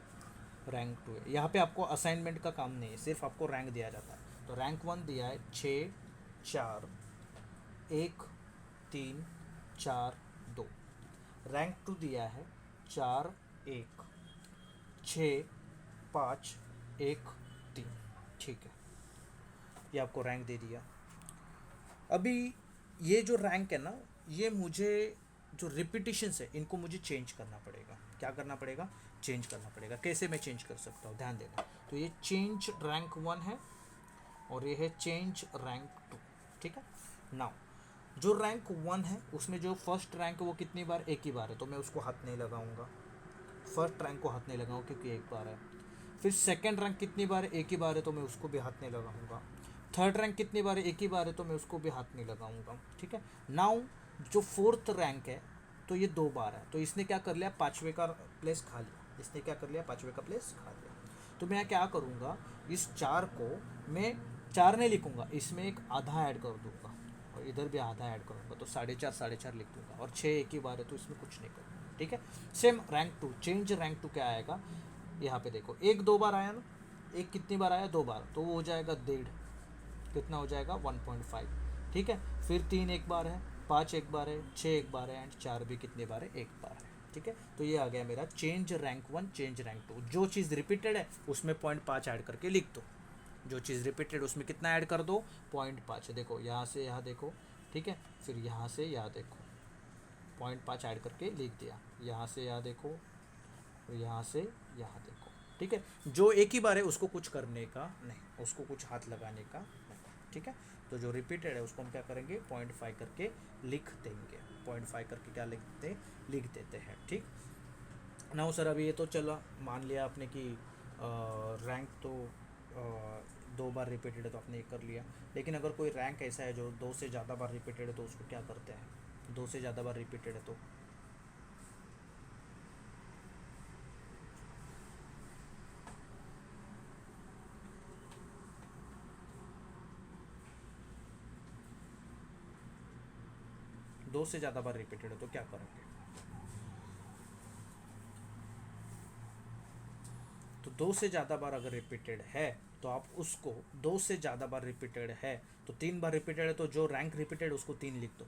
रैंक 2 है। यहाँ पे आपको असाइनमेंट का काम नहीं है, सिर्फ आपको रैंक दिया जाता है। तो रैंक 1 दिया है 6 4 1 3 4 2। रैंक 2 दिया है 4 1 6 5 1 3। ठीक है, ये आपको रैंक दे दिया। अभी ये जो रैंक है ना, ये मुझे जो रिपीटिशंस है इनको मुझे चेंज करना पड़ेगा। क्या करना पड़ेगा? चेंज करना पड़ेगा। कैसे मैं चेंज कर सकता हूँ, ध्यान देना। तो ये चेंज रैंक 1 है और ये है चेंज रैंक 2। ठीक है। नाउ जो रैंक 1 है उसमें जो फर्स्ट रैंक है वो कितनी बार? एक ही बार है, तो मैं उसको हाथ नहीं लगाऊंगा। फर्स्ट रैंक को हाथ नहीं लगाऊंगा क्योंकि एक बार है। फिर सेकंड रैंक कितनी बार है? एक ही बार है, तो मैं उसको भी हाथ नहीं लगाऊंगा। थर्ड रैंक कितनी बार है? एक ही बार है, तो मैं उसको भी हाथ नहीं लगाऊंगा। ठीक है। नाउ जो फोर्थ रैंक है तो ये 2 बार है, तो इसने क्या कर लिया? 5वें का प्लेस खा लिया। इसने क्या कर लिया? 5वें का प्लेस खा लिया। तो मैं क्या करूँगा, इस 4 को मैं 4 नहीं लिखूँगा, इसमें एक आधा ऐड कर दूँगा और इधर भी आधा ऐड करूँगा, तो 4.5 4.5 लिख दूँगा। और 6 एक ही बार है, तो इसमें कुछ नहीं करूँगा। ठीक है। सेम रैंक 2, चेंज रैंक 2 क्या आएगा? यहाँ पे देखो, एक 2 बार आया ना, एक कितनी बार आया? 2 बार, तो वो हो जाएगा 1.5। कितना हो जाएगा? 1.5। ठीक है। फिर 3 एक बार है, 5 एक बार है, 6 एक बार है, एंड 4 भी कितनी बार है? एक बार है। ठीक है। तो ये आ गया मेरा चेंज रैंक 1 चेंज रैंक 2। जो चीज़ रिपीटेड है उसमें 0.5 ऐड करके लिख दो। जो चीज़ रिपीटेड उसमें कितना ऐड कर दो? 0.5। देखो यहाँ से यहाँ देखो, ठीक है। फिर यहाँ से यहाँ देखो, 0.5 ऐड करके लिख दिया। यहाँ से यहाँ देखो, और यहाँ से यहाँ देखो। ठीक है। जो एक ही बार है उसको कुछ करने का नहीं, उसको कुछ हाथ लगाने का नहीं। ठीक है। तो जो रिपीटेड है उसको हम क्या करेंगे? 0.5 करके लिख देंगे। 0.5 करके क्या लिख देते हैं। ठीक ना सर। अभी ये तो चलो मान लिया आपने कि रैंक तो 2 बार रिपीटेड है, तो आपने ये कर लिया। लेकिन अगर कोई रैंक ऐसा है जो 2 से ज़्यादा बार रिपीटेड है, तो उसको क्या करते हैं? 2 से ज़्यादा बार रिपीटेड है तो 2 से ज़्यादा बार रिपीटेड है तो क्या करेंगे? तो 2 से ज़्यादा बार अगर रिपीटेड है तो आप उसको 2 से ज़्यादा बार रिपीटेड है तो 3 बार रिपीटेड है, तो जो रैंक रिपीटेड उसको 3 लिख दो।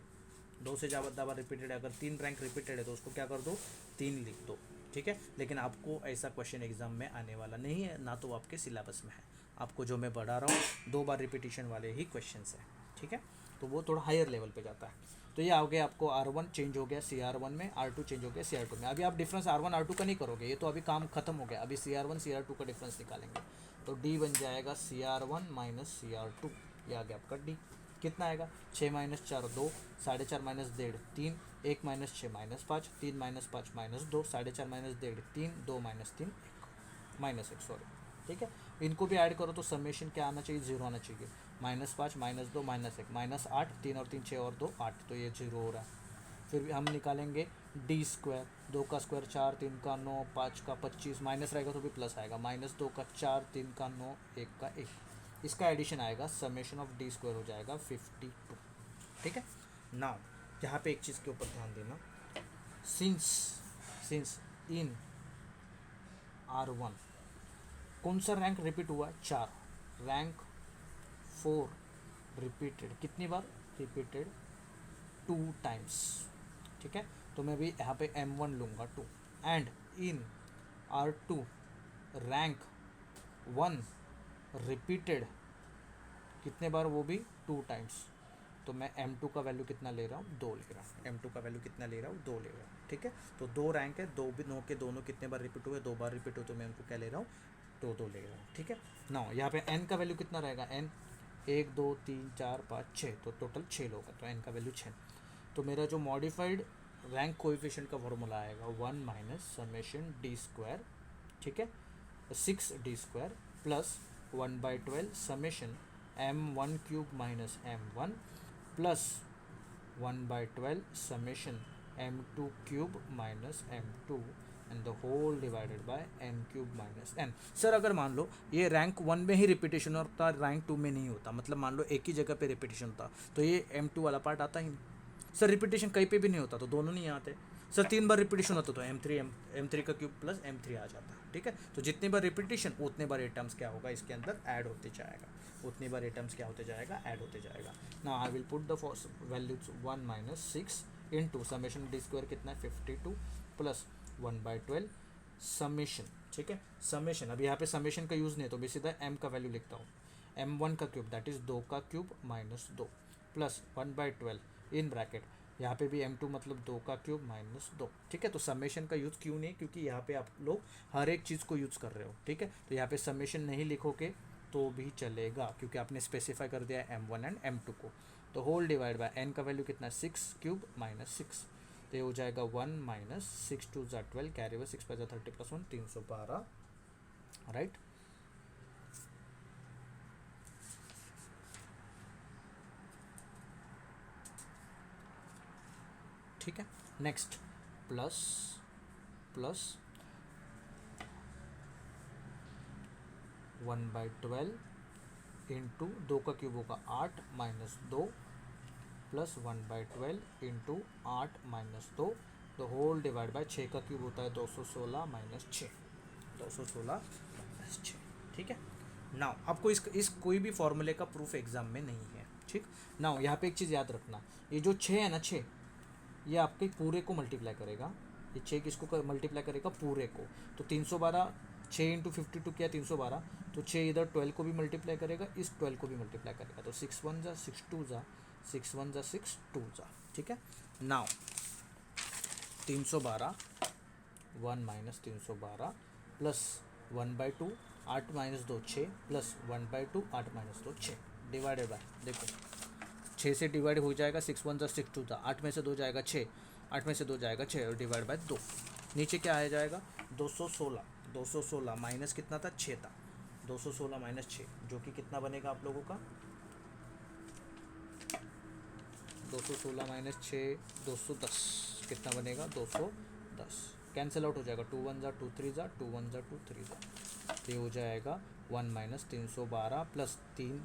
2 से ज़्यादा बार रिपीटेड है, अगर 3 रैंक रिपीटेड है तो उसको क्या कर दो? 3 लिख दो। ठीक है। लेकिन आपको ऐसा क्वेश्चन एग्जाम में आने वाला नहीं है, ना तो आपके सिलेबस में है। आपको जो मैं पढ़ा रहा हूँ 2 बार रिपीटिशन वाले ही क्वेश्चन है। ठीक है। तो वो थोड़ा हायर लेवल पे जाता है। तो ये आ गया आपको R1 चेंज हो गया CR1 में, R2 चेंज हो गया CR2 में। अभी आप डिफरेंस R1 R2 का नहीं करोगे, ये तो अभी काम खत्म हो गया। अभी CR1 CR2 का डिफरेंस निकालेंगे। तो D बन जाएगा CR1 माइनस CR2। ये आ गया आपका D। कितना आएगा? 6 minus 4 2, 4.5 minus 1.5 3, 1 minus 6 minus 5, 3 minus 5 minus 2, 4.5 minus 1.5 3, 2 minus 3 1 minus 1, sorry. ठीक है। इनको भी ऐड करो तो समेशन क्या आना चाहिए? 0 आना चाहिए। -5 -2 -1 -8, 3 और 3 6 और 2 8, तो ये 0 हो रहा है। फिर हम निकालेंगे D², 2 का स्क्वायर 4, 3 का 9, 5 का 25, माइनस रहेगा तो भी प्लस आएगा, -2 का 4, 3 का 9, 1 का 1। इसका एडिशन आएगा, समेशन ऑफ D² हो जाएगा 52। ठीक है। नाउ यहाँ पे एक चीज़ के ऊपर ध्यान देना, सिंस इन R1 कौन सा रैंक रिपीट हुआ? 4। रैंक 4 रिपीटेड कितनी बार? Repeated 2 times. ठीक है। तो मैं भी यहाँ पे M1 लूँगा 2। And in R2 rank 1 repeated कितने बार? वो भी 2 टाइम्स। तो मैं M2 का वैल्यू कितना ले रहा हूँ? 2 ले रहा हूँ। M2 का वैल्यू कितना ले रहा हूँ? 2 ले रहा हूँ। ठीक है। तो 2 रैंक है, 2 भी 9 के दोनों कितने बार रिपीट हुए? 2 बार रिपीट हुए, तो मैं उनको क्या ले रहा हूँ? 2 ले रहा हूँ। ठीक है। ना यहाँ पे n का वैल्यू कितना रहेगा? n 1 2 3 4 5 6, तो टोटल 6 लोग हैं, तो n का वैल्यू 6। तो मेरा जो मॉडिफाइड रैंक कोएफिशिएंट का फॉर्मूला आएगा 1 माइनस समेशन D²। ठीक है। 6D² plus 1/12 summation M1³ minus M1 plus 1/12 summation M2³ minus M2 and the whole divided by n³ minus n। Sir अगर मान लो ये रैंक 1 में ही रिपीटेशन होता, रैंक 2 में नहीं होता, मतलब मान लो एक ही जगह पे रिपीटेशन होता, तो ये M2 वाला पार्ट आता ही नहीं। सर रिपीटेशन कहीं पे भी नहीं होता तो दोनों नहीं आते, सर 3 बार रिपीटेशन होता तो एम थ्री का क्यूब प्लस M3 आ जाता, ठीक है। तो जितनी बार रिपीटेशन उतने बार ये टर्म्स क्या होगा इसके अंदर ऐड होते जाएगा, उतनी बार ये टर्म्स क्या होते जाएगा, ऐड होते जाएगा। Now I will put the values 1 minus 6 into summation D square कितना है 52 प्लस 1/12 समेशन, ठीक है। समेशन, अब यहाँ पे समेशन का यूज़ नहीं है तो मैं सीधा m का वैल्यू लिखता हूँ, m1 का क्यूब दैट इज़ 2 का cube minus 2 plus 1/12 in bracket, यहाँ पे भी m2 मतलब 2 का क्यूब माइनस 2, ठीक है। तो समेशन का यूज़ क्यों नहीं, क्योंकि यहाँ पे आप लोग हर एक चीज़ को यूज़ कर रहे हो, ठीक है। तो यहाँ पे समेशन नहीं लिखोगे तो भी चलेगा, क्योंकि आपने स्पेसिफाई कर दिया m1 एंड m2 को। तो होल डिवाइड बाय n का वैल्यू कितना है 6 क्यूब माइनस 6, तो ये हो जाएगा 1 माइनस 6 2 ज़ा 12 कैरी 6 5 30 प्लस 1 312, राइट। ठीक है, नेक्स्ट प्लस प्लस 1/12 इंटू 2 का क्यूब होगा 8 माइनस 2 प्लस 1/12 इंटू 8 माइनस 2, तो होल डिवाइड बाय 6 का क्यूब होता है 216 माइनस 6, 216 माइनस 6, ठीक है। नाउ आपको इस कोई भी फॉर्मूले का प्रूफ एग्जाम में नहीं है, ठीक। नाउ यहाँ पे एक चीज़ याद रखना, ये जो 6 है ना 6, ये आपके पूरे को मल्टीप्लाई करेगा, ये 6 किसको मल्टीप्लाई करेगा, पूरे को। तो 312 6 इंटू 52 किया 312, तो 6 इधर 12 को भी मल्टीप्लाई करेगा, इस 12 को भी मल्टीप्लाई करेगा, तो 6 1 ज़ा 6 2 ज़ा 6 1 ज़ा 6 2 ज़ा, ठीक है। Now 312 1 minus 312 plus 1/2 8 minus 2 6 plus 1/2 8 minus 2 6 divided by, देखो 6 से डिवाइड हो जाएगा 6 1 ज़ा 6 2 ज़ा, 8 में से 2 जाएगा 6, 8 में से 2 जाएगा 6 और डिवाइड बाय 2, नीचे क्या आ जाएगा 216 माइनस कितना था 6 था, 216 माइनस 6 जो कि कितना बनेगा आप लोगों का 216 माइनस 6 210 कितना बनेगा 210, कैंसिल आउट हो जाएगा 2 1 ज़ा 2 3 ज़ा 2 1 ज़ा 2 3 ज़ा, तो ये हो जाएगा 1 माइनस 312 प्लस 3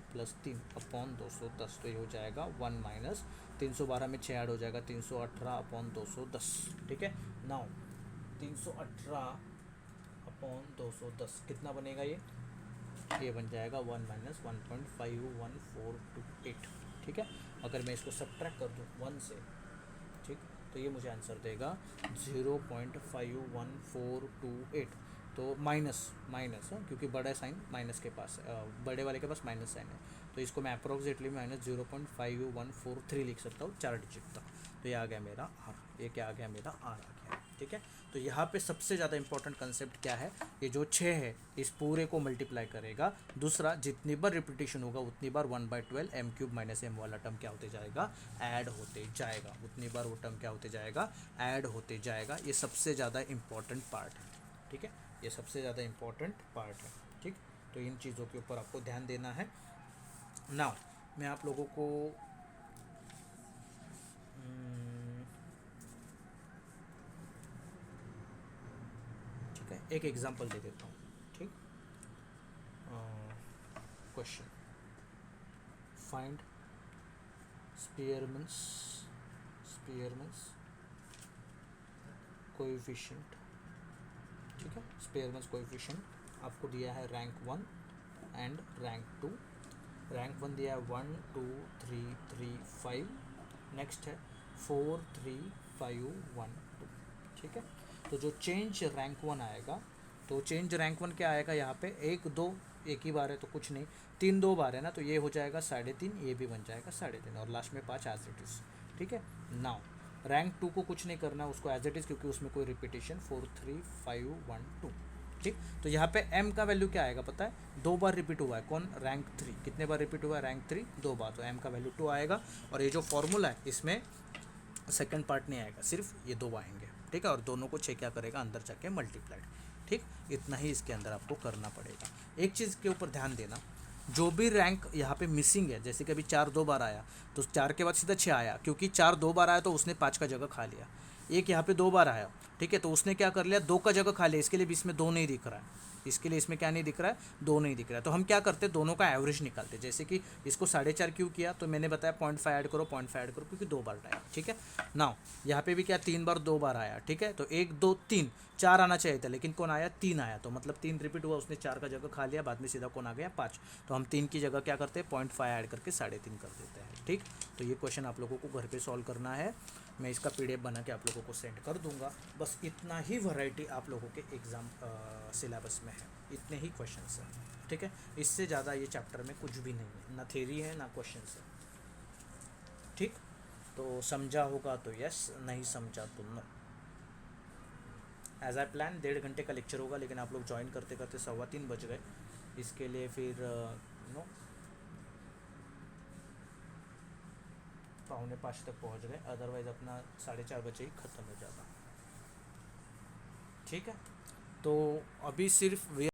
अपॉन 210, तो ये हो जाएगा 1 माइनस 312 में 6 ऐड हो जाएगा 318 अपॉन 210, ठीक है। नाउ 318 अपॉन 210 कितना बनेगा, ये बन जाएगा 1 माइनस 1.51428, ठीक है। अगर मैं इसको सब्ट्रैक्ट कर दूँ 1 से, ठीक, तो ये मुझे आंसर देगा 0.51428, तो माइनस है क्योंकि बड़ा साइन माइनस के पास बड़े वाले के पास माइनस साइन है, तो इसको मैं अप्रोक्सीमेटली माइनस 0.5143 लिख सकता हूँ 4 डिजिट तक, तो ये आ गया मेरा आर, ये क्या आ गया मेरा आर आ गया, ठीक है। तो यहाँ पे सबसे ज़्यादा इंपॉर्टेंट कंसेप्ट क्या है, ये जो 6 है इस पूरे को मल्टीप्लाई करेगा, दूसरा जितनी बार रिपीटेशन होगा उतनी बार 1/12 m³ माइनस m वाला टर्म क्या होते जाएगा, ऐड होते जाएगा, उतनी बार वो टर्म क्या होते जाएगा, ऐड होते जाएगा। ये सबसे ज़्यादा इम्पॉर्टेंट पार्ट है, ठीक है, ये सबसे ज़्यादा इम्पॉर्टेंट पार्ट है, ठीक। तो इन चीज़ों के ऊपर आपको ध्यान देना है। नाउ मैं आप लोगों को ठीक है एक एग्जांपल दे देता हूँ, ठीक। क्वेश्चन फाइंड स्पीयरमैन्स कोएफिशिएंट, ठीक है। स्पीयरमैन्स कोएफिशिएंट आपको दिया है रैंक 1 एंड रैंक 2, रैंक 1 दिया है 1 2 3 3 5, नेक्स्ट है 4 3 5 1 2, ठीक है। तो जो चेंज रैंक 1 आएगा, तो चेंज रैंक 1 क्या आएगा, यहाँ पे 1 2 एक ही बार है तो कुछ नहीं, 3 2 बार है ना, तो ये हो जाएगा 3.5, ये भी बन जाएगा 3.5 और लास्ट में 5 एज इट इज़, ठीक है। नाउ रैंक 2 को कुछ नहीं करना उसको एज इट इज़, क्योंकि उसमें कोई रिपीटेशन 4 3 5 1 2, ठीक। तो यहाँ पे m का वैल्यू क्या आएगा पता है, 2 बार रिपीट हुआ है, कौन रैंक 3, कितने बार रिपीट हुआ है रैंक 3 2 बार, तो m का वैल्यू 2 आएगा। और ये जो फॉर्मूला है इसमें सेकंड पार्ट नहीं आएगा, सिर्फ ये 2 आएंगे, ठीक है। और दोनों को 6 क्या करेगा अंदर जाके मल्टीप्लाइड, ठीक। इतना ही इसके अंदर आपको करना पड़ेगा। एक चीज़ के ऊपर ध्यान देना, जो भी रैंक यहाँ पे मिसिंग है, जैसे कि अभी 4 2 बार आया तो 4 के बाद सीधा 6 आया, क्योंकि 4 2 बार आया तो उसने 5 का जगह खा लिया। एक यहाँ पे 2 बार आया, ठीक है, तो उसने क्या कर लिया, 2 का जगह खा लिया, इसके लिए भी इसमें 2 नहीं दिख रहा है, इसके लिए इसमें क्या नहीं दिख रहा है, 2 नहीं दिख रहा है। तो हम क्या करते हैं, दोनों का एवरेज निकालते हैं। जैसे कि इसको 4.5 क्यों किया, तो मैंने बताया 0.5 ऐड करो, 0.5 ऐड करो, क्योंकि 2 बार आया, ठीक है। नाउ यहाँ पे भी क्या 3 बार 2 बार आया, ठीक है, तो 1 2 3 4 आना चाहिए था, लेकिन कौन आया, 3 आया, तो मतलब 3 रिपीट हुआ, उसने 4 का जगह खा लिया, बाद में सीधा कौन आ गया, 5। तो हम 3 की जगह क्या करते हैं, 0.5 ऐड करके 3.5 कर देते हैं, ठीक। तो ये क्वेश्चन आप लोगों को घर पे सॉल्व करना है, मैं इसका PDF बना के आप लोगों को सेंड कर दूंगा। बस इतना ही वैरायटी आप लोगों के एग्ज़ाम सिलेबस में है, इतने ही क्वेश्चंस हैं, ठीक है। इससे ज़्यादा ये चैप्टर में कुछ भी नहीं है, ना थ्योरी है ना क्वेश्चंस है, ठीक। तो समझा होगा तो यस, नहीं समझा तो नो। एज आई प्लान 1.5 घंटे का लेक्चर होगा, लेकिन आप लोग ज्वाइन करते करते 3:15 बज गए, इसके लिए फिर नो 4:45 तक पहुंच गए, अदरवाइज़ अपना 4:30 बजे ही ख़त्म हो जाता, ठीक है। तो अभी सिर्फ